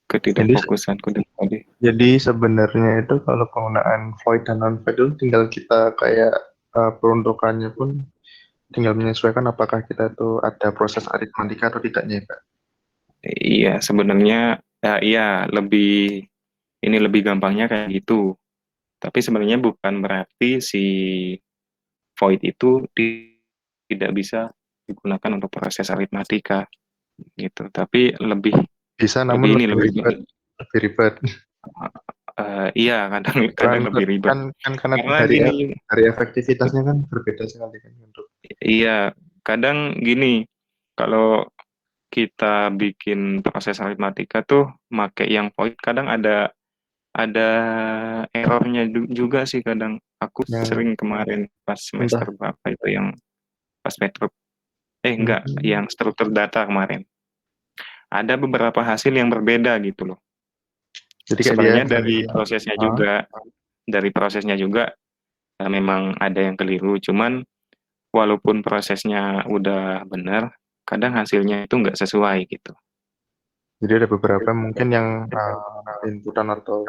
Speaker 3: Jadi
Speaker 2: ketidakfokusanku dari tadi?
Speaker 3: jadi sebenarnya itu kalau penggunaan void dan non void itu tinggal kita kayak peruntukannya pun tinggal menyesuaikan apakah kita itu ada proses aritmatika atau tidaknya ya Kak.
Speaker 2: Iya, sebenarnya iya lebih gampangnya kayak gitu. Tapi sebenarnya bukan berarti si void itu tidak bisa digunakan untuk proses aritmatika gitu. Tapi lebih
Speaker 3: Bisa
Speaker 2: lebih
Speaker 3: namun
Speaker 2: ini
Speaker 3: lebih
Speaker 2: lebih
Speaker 3: ribet. Lebih ribet.
Speaker 2: iya kadang
Speaker 3: Kan
Speaker 2: kadang lebih ribet
Speaker 3: karena
Speaker 2: karena gini.
Speaker 3: dari efektivitasnya kan berbeda sekali kan untuk
Speaker 2: Iya, kadang gini, kalau kita bikin proses aritmatika tuh make yang void kadang ada errornya juga sih kadang. Aku
Speaker 3: yang
Speaker 2: sering kemarin pas semester
Speaker 3: entah.
Speaker 2: berapa itu yang pas metro enggak,
Speaker 3: Hmm,
Speaker 2: yang struktur data kemarin. Ada beberapa hasil yang berbeda gitu loh.
Speaker 3: jadi kayak dia
Speaker 2: Sebenarnya
Speaker 3: dari
Speaker 2: dari prosesnya juga memang ada yang keliru, cuman walaupun prosesnya udah benar, kadang hasilnya itu nggak sesuai gitu.
Speaker 3: Jadi ada beberapa mungkin yang inputan atau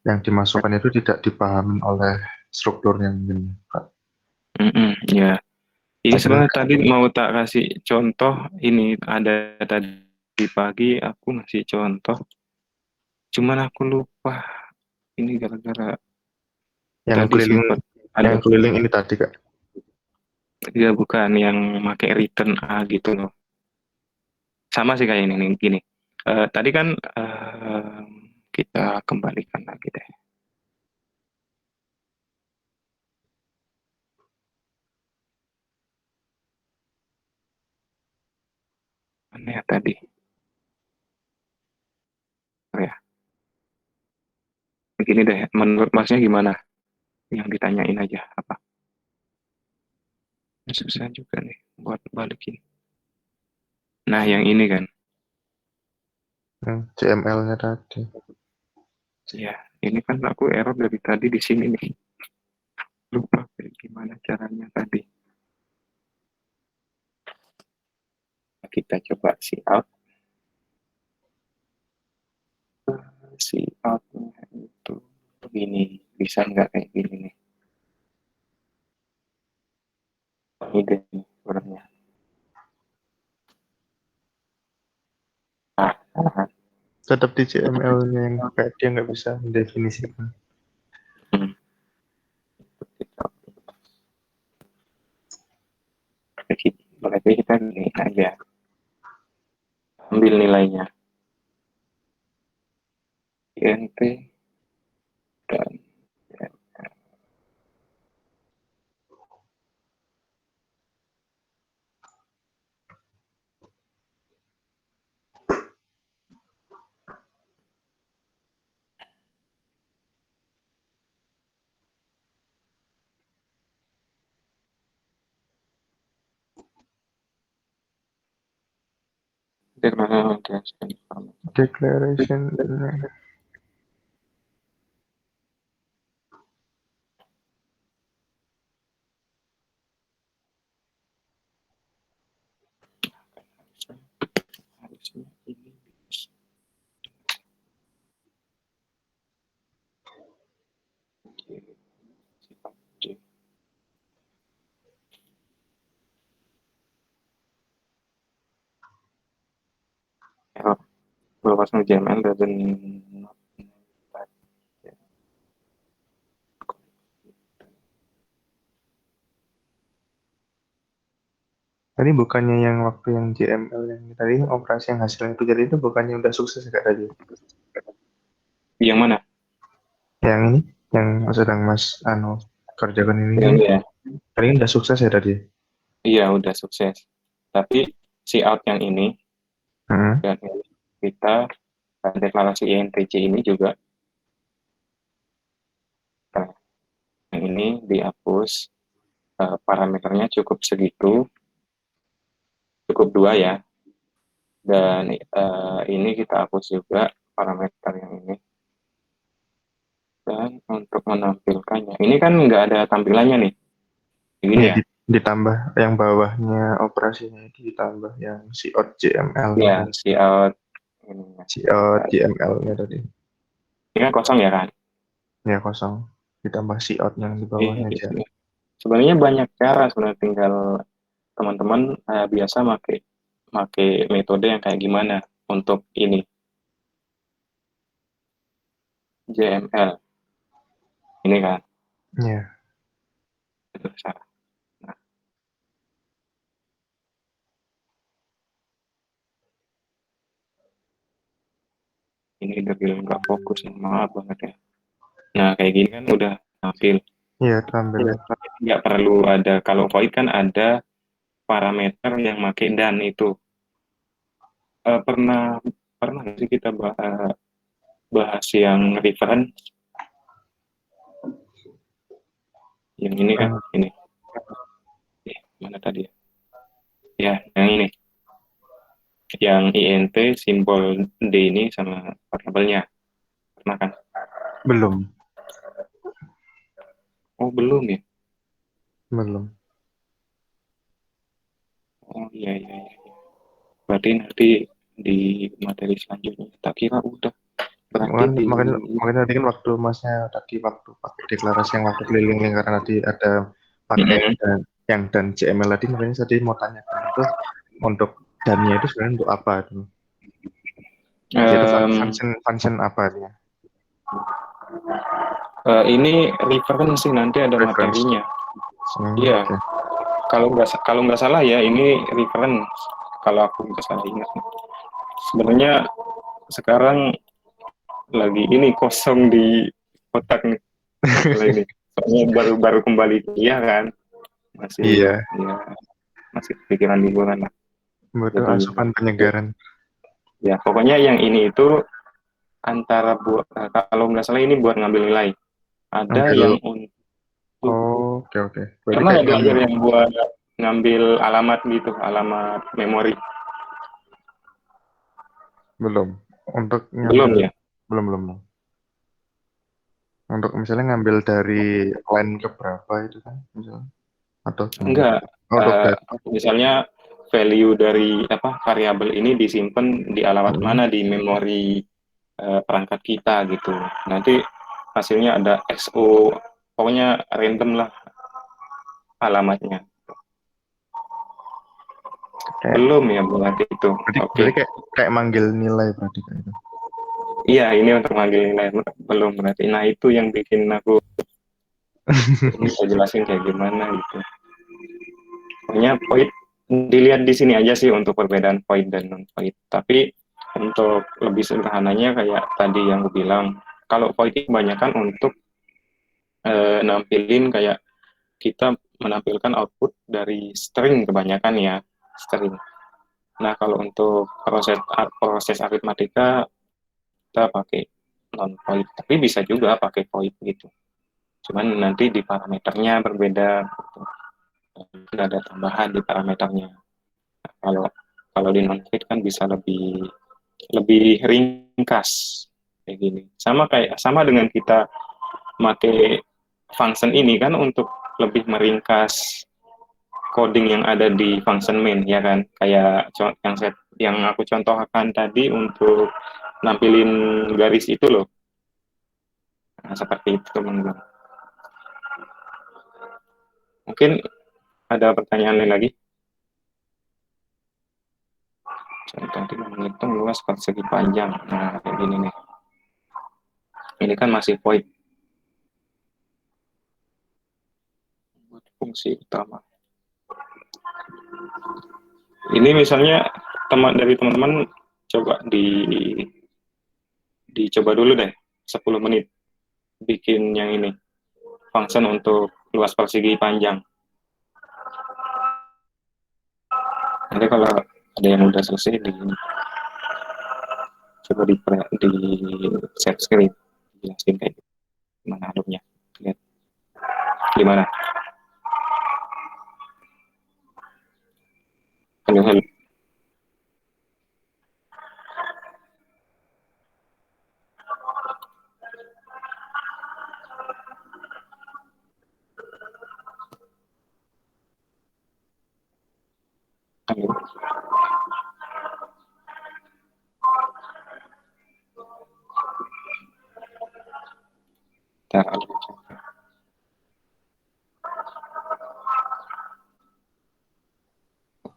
Speaker 3: yang dimasukkan itu tidak dipahami oleh strukturnya mungkin, Kak.
Speaker 2: Ya, ini
Speaker 3: Jadi
Speaker 2: sebenarnya tadi mau tak kasih contoh. Ini ada tadi pagi aku ngasih contoh, cuman aku lupa. Ini gara-gara
Speaker 3: yang
Speaker 2: tadi
Speaker 3: keliling
Speaker 2: sempat
Speaker 3: yang
Speaker 2: ada,
Speaker 3: keliling ini tadi, Kak.
Speaker 2: ya bukan yang pakai return A gitu loh. Sama sih kayak ini nih, gini. Tadi kan kita kembalikan lagi deh. Mana ya tadi? Oh ya, begini deh. Menurut Masnya gimana? Yang ditanyain aja apa? Susah juga nih buat balikin. Nah, yang ini kan,
Speaker 3: CML-nya tadi.
Speaker 2: ya, ini kan aku error dari tadi di sini nih. Lupa kayak gimana caranya tadi. Kita coba see out. See out-nya itu begini. Bisa nggak kayak gini nih? Ide nih sebenarnya. Nah,
Speaker 3: Tetap di CML-nya yang kayak dia nggak bisa mendefinisikan.
Speaker 2: hmm, berarti kita gini aja. Ambil nilainya. INT dan
Speaker 3: Declaration.
Speaker 2: harusnya ini bisa. Error. Bawaslu JML doesn't not
Speaker 3: Tadi bukannya yang waktu yang JML yang tadi operasi yang hasilnya itu jadi itu bukannya udah sukses Kak tadi?
Speaker 2: yang mana?
Speaker 3: Yang ini yang sedang Mas kerjakan ini
Speaker 2: Yang
Speaker 3: kan
Speaker 2: ini ya.
Speaker 3: tadi kan udah sukses ya tadi?
Speaker 2: Iya, udah sukses. Tapi si out yang ini
Speaker 3: Hmm.
Speaker 2: dan kita deklarasi INTJ ini juga nah, yang ini dihapus, parameternya cukup segitu, cukup dua ya, dan ini kita hapus juga parameter yang ini. Dan untuk menampilkannya, ini kan nggak ada tampilannya nih, begini
Speaker 3: Ini
Speaker 2: ya.
Speaker 3: ditambah yang bawahnya operasinya itu ditambah yang si out JML
Speaker 2: Ya,
Speaker 3: tadi.
Speaker 2: si out ini,
Speaker 3: Si out JML-nya tadi.
Speaker 2: ini kan kosong ya kan.
Speaker 3: Ya kosong. Ditambah si out yang di bawahnya aja.
Speaker 2: Sebenarnya banyak cara, sebenarnya tinggal teman-teman biasa make metode yang kayak gimana untuk ini JML ini kan.
Speaker 3: Ya.
Speaker 2: Nah, ini udah bilang nggak fokus, maaf banget ya. Nah, kayak gini kan udah tampil.
Speaker 3: Iya, tampil ya.
Speaker 2: Nggak perlu ada, kalau void kan ada parameter yang make dan itu. Pernah pernah nggak sih kita bahas yang reference yang ini kan, ini mana tadi ya, ya yang ini, yang int simbol d ini sama variabelnya, pernah kan?
Speaker 3: Belum.
Speaker 2: Oh belum ya.
Speaker 3: Belum.
Speaker 2: Oh iya iya iya, berarti nanti di materi selanjutnya. Tak kira udah. Berarti di
Speaker 3: Makanya tadi kan waktu masnya tadi waktu pakai deklarasi yang waktu keliling lingkaran tadi ada pakai dan CML tadi, makanya tadi mau tanyakan itu untuk dannya itu sebenarnya untuk apa itu? Dia itu function apa dia?
Speaker 2: Ini reference sih, nanti ada materinya. Iya.
Speaker 3: Okay.
Speaker 2: Kalau nggak salah ya, ini reference. Kalau aku nggak salah ingat. Sebenarnya sekarang lagi ini kosong di otak nih. Ini soalnya baru kembali kuliah kan, masih
Speaker 3: Iya.
Speaker 2: ya, masih pikiran liburan lah.
Speaker 3: Betul, asupan penyegaran.
Speaker 2: Ya pokoknya yang ini itu antara buat, kalau nggak salah ini buat ngambil nilai. Ada yang untuk
Speaker 3: oke.
Speaker 2: Karena ada yang buat ngambil alamat gitu, alamat memori.
Speaker 3: Belum. Untuk
Speaker 2: Belum ya?
Speaker 3: Belum. Untuk misalnya ngambil dari line ke berapa itu kan, misalnya? Atau
Speaker 2: enggak. Misalnya value dari variabel ini disimpan di alamat mana di memori perangkat kita gitu. Nanti hasilnya ada XO, pokoknya random lah alamatnya. Belum ya berarti itu.
Speaker 3: Berarti kayak manggil nilai berarti kayak itu.
Speaker 2: Iya, ini untuk manggil nilai belum berarti. Nah itu yang bikin aku bisa jelasin kayak gimana gitu. Pokoknya void dilihat di sini aja sih untuk perbedaan void dan non void. Tapi untuk lebih sederhananya kayak tadi yang aku bilang, kalau void itu kebanyakan untuk nampilin kayak kita menampilkan output dari string kebanyakan ya, string. Nah kalau untuk proses aritmatika kita pakai non void, tapi bisa juga pakai void gitu. Cuman nanti di parameternya berbeda. Ada tambahan di parameternya. Kalau di non void kan bisa lebih ringkas kayak gini. Sama dengan kita pakai function ini kan untuk lebih meringkas coding yang ada di function main ya kan, kayak yang aku contohkan tadi untuk nampilin garis itu loh. Nah, seperti itu teman-teman. Mungkin ada pertanyaan lain lagi? Contoh tidak menghitung luas persegi panjang. Nah kayak gini nih. Ini kan masih void. Fungsi utama. Ini misalnya dari teman-teman coba dicoba dulu deh 10 menit bikin yang ini function untuk luas persegi panjang. Nanti kalau ada yang udah selesai coba di share screen jelasin kayak gimana adobnya. Lihat gimana. Halo.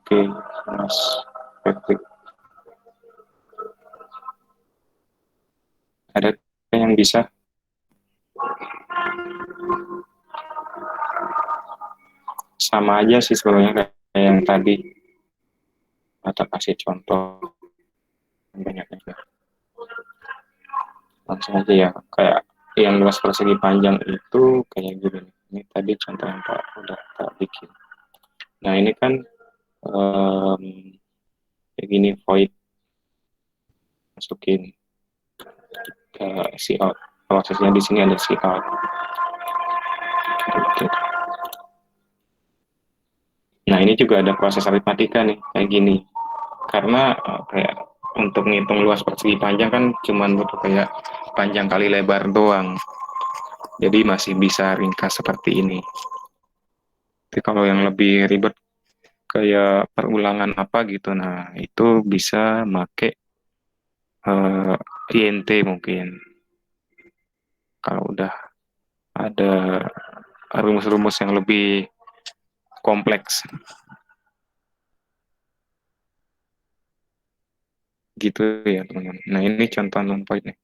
Speaker 2: Oke, Mas Patrick. Ada yang bisa? Sama aja sih sebenarnya kayak yang tadi. Atau kasih contoh banyak juga. Langsung aja ya, kayak yang luas persegi panjang itu kayak gini. Ini tadi contoh yang udah tak bikin. Nah ini kan kayak gini void, masukin ke cout. Prosesnya di sini ada cout. Nah ini juga ada proses aritmatika nih kayak gini. Karena kayak untuk ngitung luas persegi panjang kan cuman butuh kayak panjang kali lebar doang. Jadi masih bisa ringkas seperti ini. Tapi kalau yang lebih ribet kayak perulangan apa gitu. Nah, itu bisa make INT mungkin. Kalau udah ada rumus-rumus yang lebih kompleks gitu ya teman-teman. Nah, ini contoh non-point nih.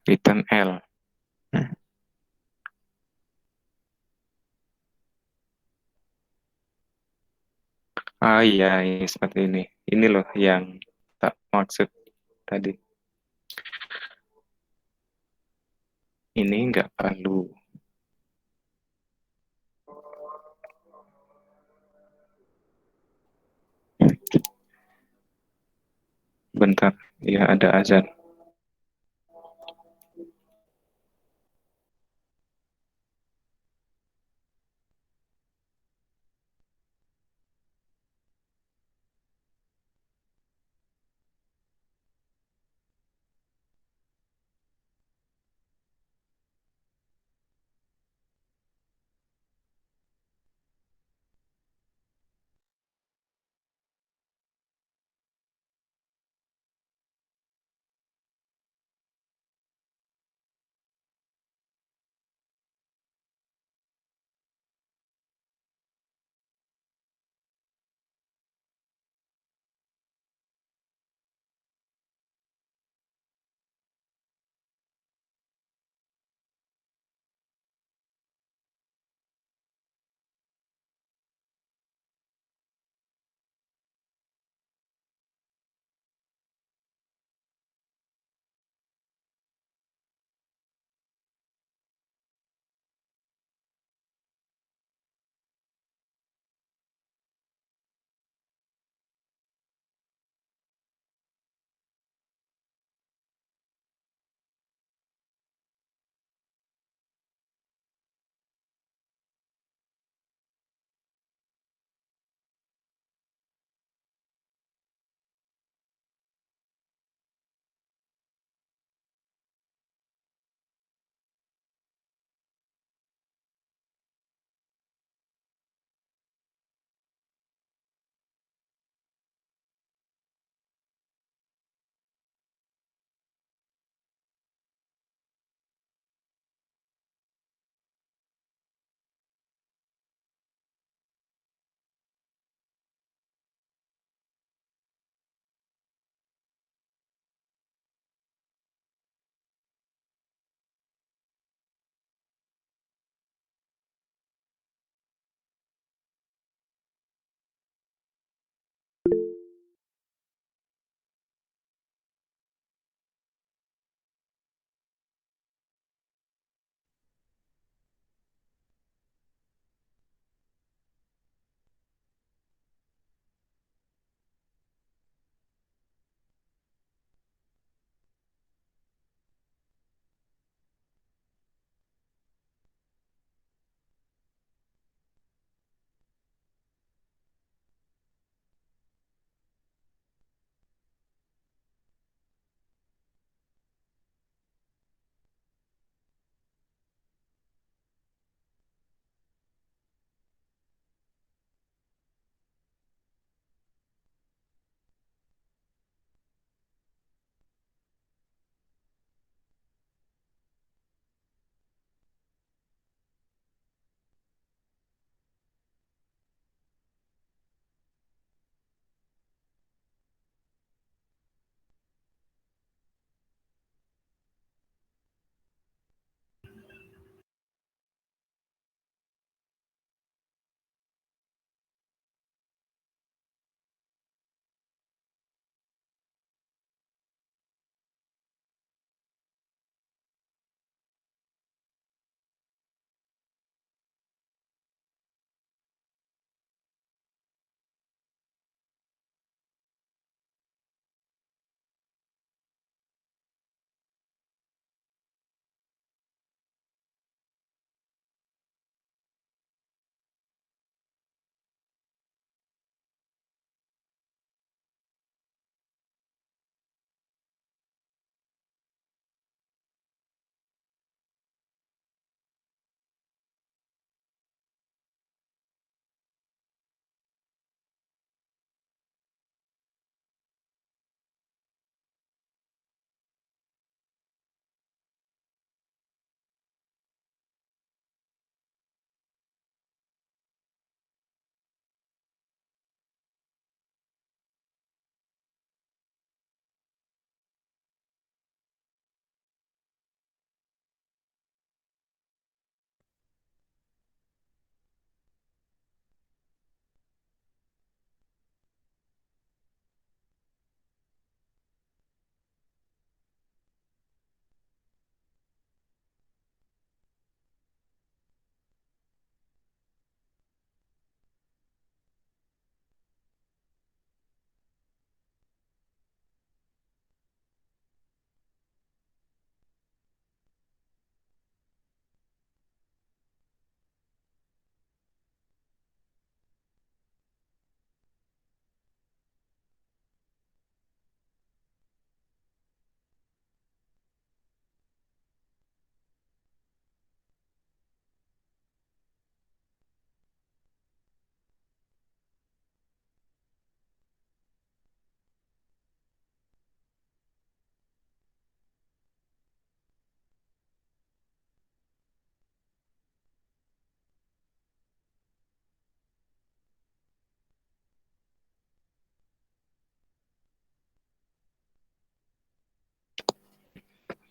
Speaker 2: Return L. Nah, iya, ini seperti ini. Ini loh yang tak maksud tadi. Ini nggak perlu. Bentar, ya ada azan.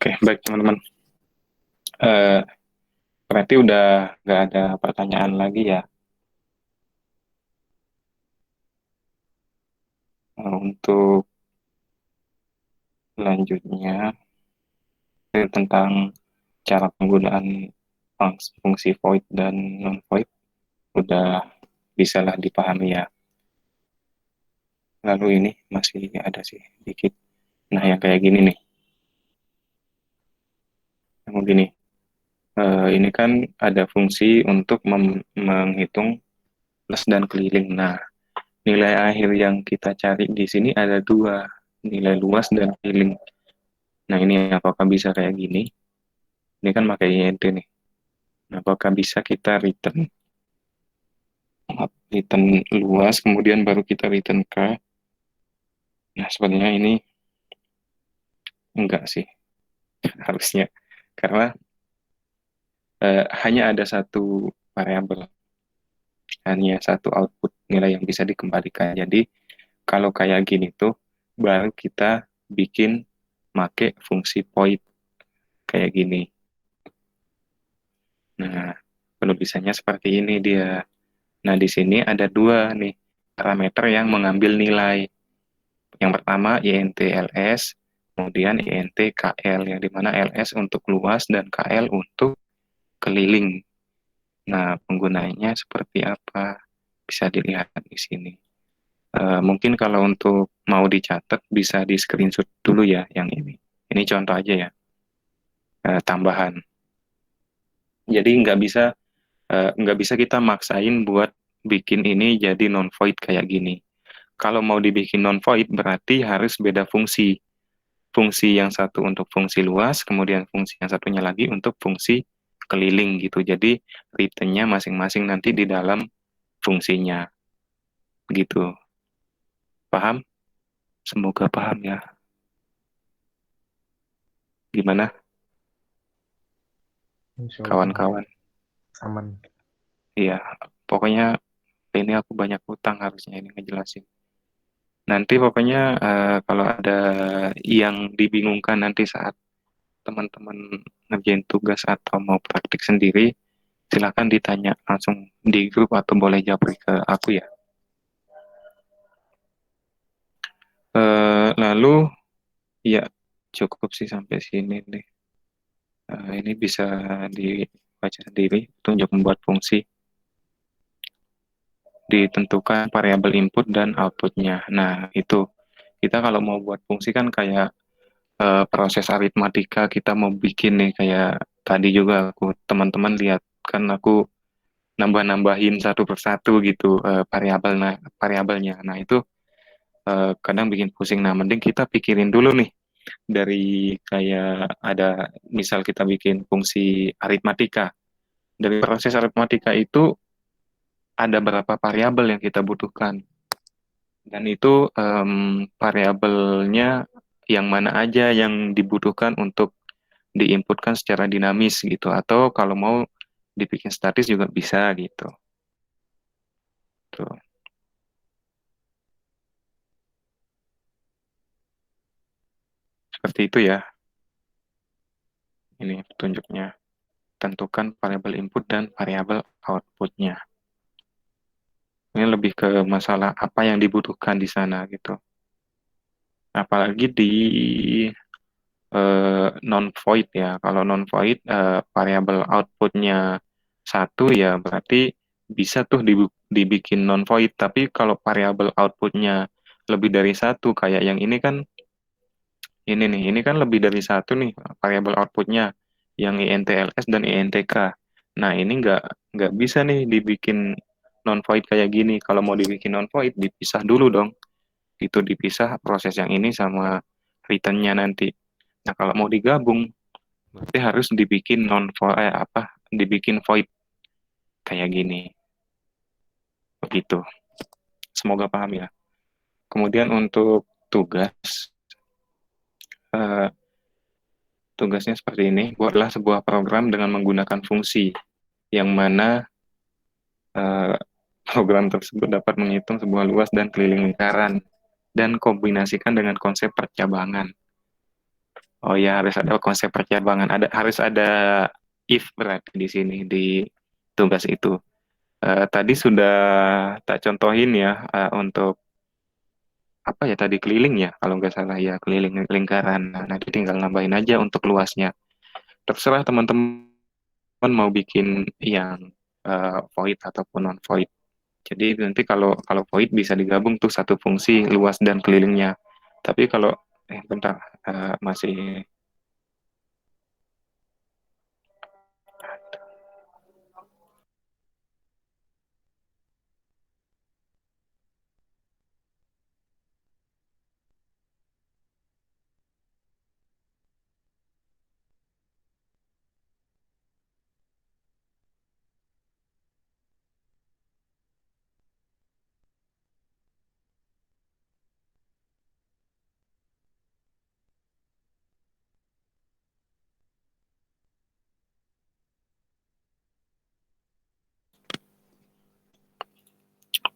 Speaker 2: Oke, baik teman-teman. Berarti udah nggak ada pertanyaan lagi ya. Untuk selanjutnya tentang cara penggunaan fungsi void dan non void udah bisalah dipahami ya. Lalu ini masih ada sih dikit. Nah, yang kayak gini nih. Yang gini. Ini kan ada fungsi untuk menghitung plus dan keliling. Nah, nilai akhir yang kita cari di sini ada dua, nilai luas dan keliling. Nah, ini apakah bisa kayak gini? Ini kan pakai INT nih. Nah, apakah bisa kita return luas, kemudian baru kita return ke. Nah, sebenarnya ini enggak sih, harusnya. Karena hanya ada satu variabel, hanya satu output nilai yang bisa dikembalikan. Jadi, kalau kayak gini tuh, baru kita bikin make fungsi void kayak gini. Nah, penulisannya seperti ini dia. Nah, di sini ada dua nih parameter yang mengambil nilai. Yang pertama INT-LS, kemudian INT-KL, yang dimana LS untuk luas dan KL untuk keliling. Nah, penggunanya seperti apa? Bisa dilihat di sini. Mungkin kalau untuk mau dicatat, bisa di screenshot dulu ya yang ini. Ini contoh aja ya, tambahan. Jadi nggak bisa kita maksain buat bikin ini jadi non-void kayak gini. Kalau mau dibikin non-void berarti harus beda fungsi. Fungsi yang satu untuk fungsi luas, kemudian fungsi yang satunya lagi untuk fungsi keliling gitu. Jadi return-nya masing-masing nanti di dalam fungsinya. Gitu. Paham? Semoga paham ya. Gimana
Speaker 3: Insya Allah
Speaker 2: kawan-kawan?
Speaker 3: aman.
Speaker 2: Iya, pokoknya ini aku banyak utang harusnya ini ngejelasin. Nanti pokoknya kalau ada yang dibingungkan nanti saat teman-teman ngerjain tugas atau mau praktik sendiri, silakan ditanya langsung di grup atau boleh japri ke aku ya. Lalu ya cukup sih sampai sini nih. Ini bisa dibaca sendiri untuk membuat fungsi. Ditentukan variabel input dan outputnya. Nah, itu kita kalau mau buat fungsi kan kayak proses aritmatika kita mau bikin nih kayak tadi juga aku teman-teman lihat kan aku nambah-nambahin satu persatu gitu variabelnya. Nah, itu kadang bikin pusing. Nah, mending kita pikirin dulu nih dari kayak ada misal kita bikin fungsi aritmatika. Dari proses aritmatika itu ada berapa variabel yang kita butuhkan. Dan itu variabelnya yang mana aja yang dibutuhkan untuk diinputkan secara dinamis gitu. Atau kalau mau dibikin statis juga bisa gitu. Tuh. Seperti itu ya. Ini petunjuknya. Tentukan variabel input dan variabel outputnya. Ini lebih ke masalah apa yang dibutuhkan di sana gitu. Apalagi di non-void ya. Kalau non-void variabel outputnya satu ya berarti bisa tuh dibikin non-void. Tapi kalau variabel outputnya lebih dari satu kayak yang ini kan ini kan lebih dari satu nih variabel outputnya yang INTLS dan INTK. Nah ini nggak bisa nih dibikin non-void kayak gini. Kalau mau dibikin non-void dipisah dulu dong. Itu dipisah proses yang ini sama return-nya nanti. Nah kalau mau digabung berarti harus dibikin dibikin void kayak gini. Begitu. Semoga paham ya. Kemudian untuk eh, tugasnya seperti ini. Buatlah sebuah program dengan menggunakan fungsi yang mana eh, program tersebut dapat menghitung sebuah luas dan keliling lingkaran dan kombinasikan dengan konsep percabangan. Oh ya, harus ada konsep percabangan. Harus ada if berarti di sini di tugas itu. Tadi sudah tak contohin ya untuk apa ya tadi keliling ya kalau nggak salah ya keliling lingkaran. Nah, nanti tinggal nambahin aja untuk luasnya. Terserah teman-teman mau bikin yang void ataupun non void. Jadi nanti kalau kalau void bisa digabung tuh satu fungsi luas dan kelilingnya. Tapi kalau bentar masih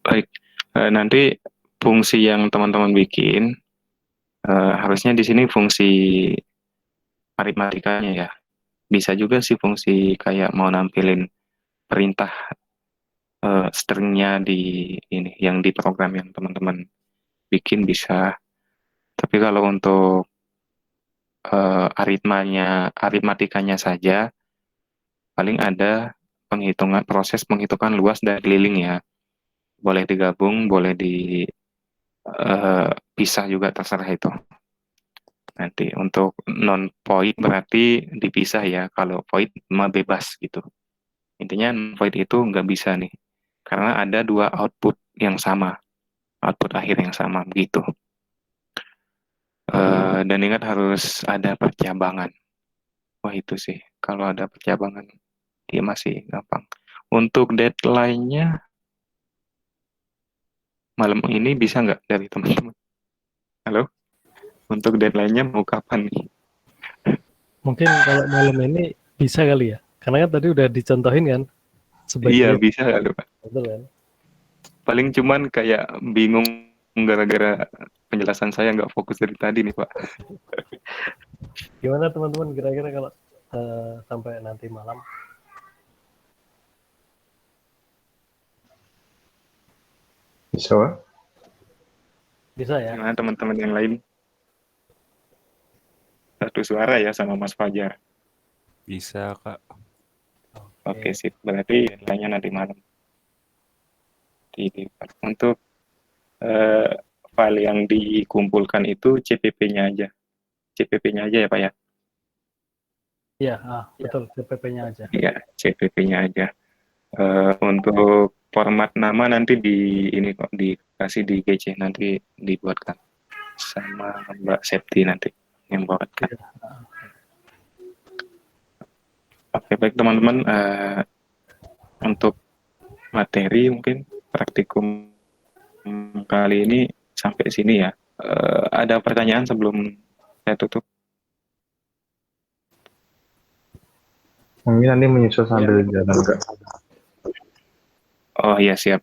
Speaker 2: baik. Nanti fungsi yang teman-teman bikin harusnya di sini fungsi aritmatikanya ya. Bisa juga sih fungsi kayak mau nampilin perintah stringnya di ini yang di program yang teman-teman bikin bisa. Tapi kalau untuk aritmatikanya saja paling ada proses penghitungan luas dan keliling ya. Boleh digabung, boleh dipisah juga terserah itu. Nanti untuk non void berarti dipisah ya. Kalau void mah bebas gitu. Intinya void itu nggak bisa nih. Karena ada dua output yang sama. Output akhir yang sama begitu. Dan ingat harus ada percabangan. Wah itu sih. Kalau ada percabangan dia masih gampang. Untuk deadline-nya malam ini bisa nggak dari teman-teman? Halo? Untuk deadline-nya mau kapan nih?
Speaker 1: Mungkin kalau malam ini bisa kali ya, karena kan tadi udah dicontohin kan
Speaker 2: Iya
Speaker 1: sebaiknya,
Speaker 2: bisa kali Pak.
Speaker 1: betul kan?
Speaker 2: Paling cuman kayak bingung gara-gara penjelasan saya nggak fokus dari tadi nih Pak.
Speaker 1: Gimana teman-teman kira-kira kalau sampai nanti malam?
Speaker 3: Bisa, Pak?
Speaker 1: Bisa ya?
Speaker 2: Gimana teman-teman yang lain? Satu suara ya sama Mas Fajar.
Speaker 4: Bisa, Kak.
Speaker 2: Oke sip. Berarti deadline-nya nanti malam. Untuk file yang dikumpulkan itu CPP-nya aja. CPP-nya aja ya Pak ya?
Speaker 1: Iya, betul, CPP-nya aja.
Speaker 2: Iya, CPP-nya aja. Untuk format nama nanti di ini kok dikasih di GC nanti dibuatkan sama Mbak Septi nanti yang buatkan.
Speaker 1: Iya.
Speaker 2: Oke baik teman-teman untuk materi mungkin praktikum kali ini sampai sini ya. Ada pertanyaan sebelum saya tutup?
Speaker 3: Mungkin nanti menyusul sambil jalan, Kak.
Speaker 2: Oh iya siap.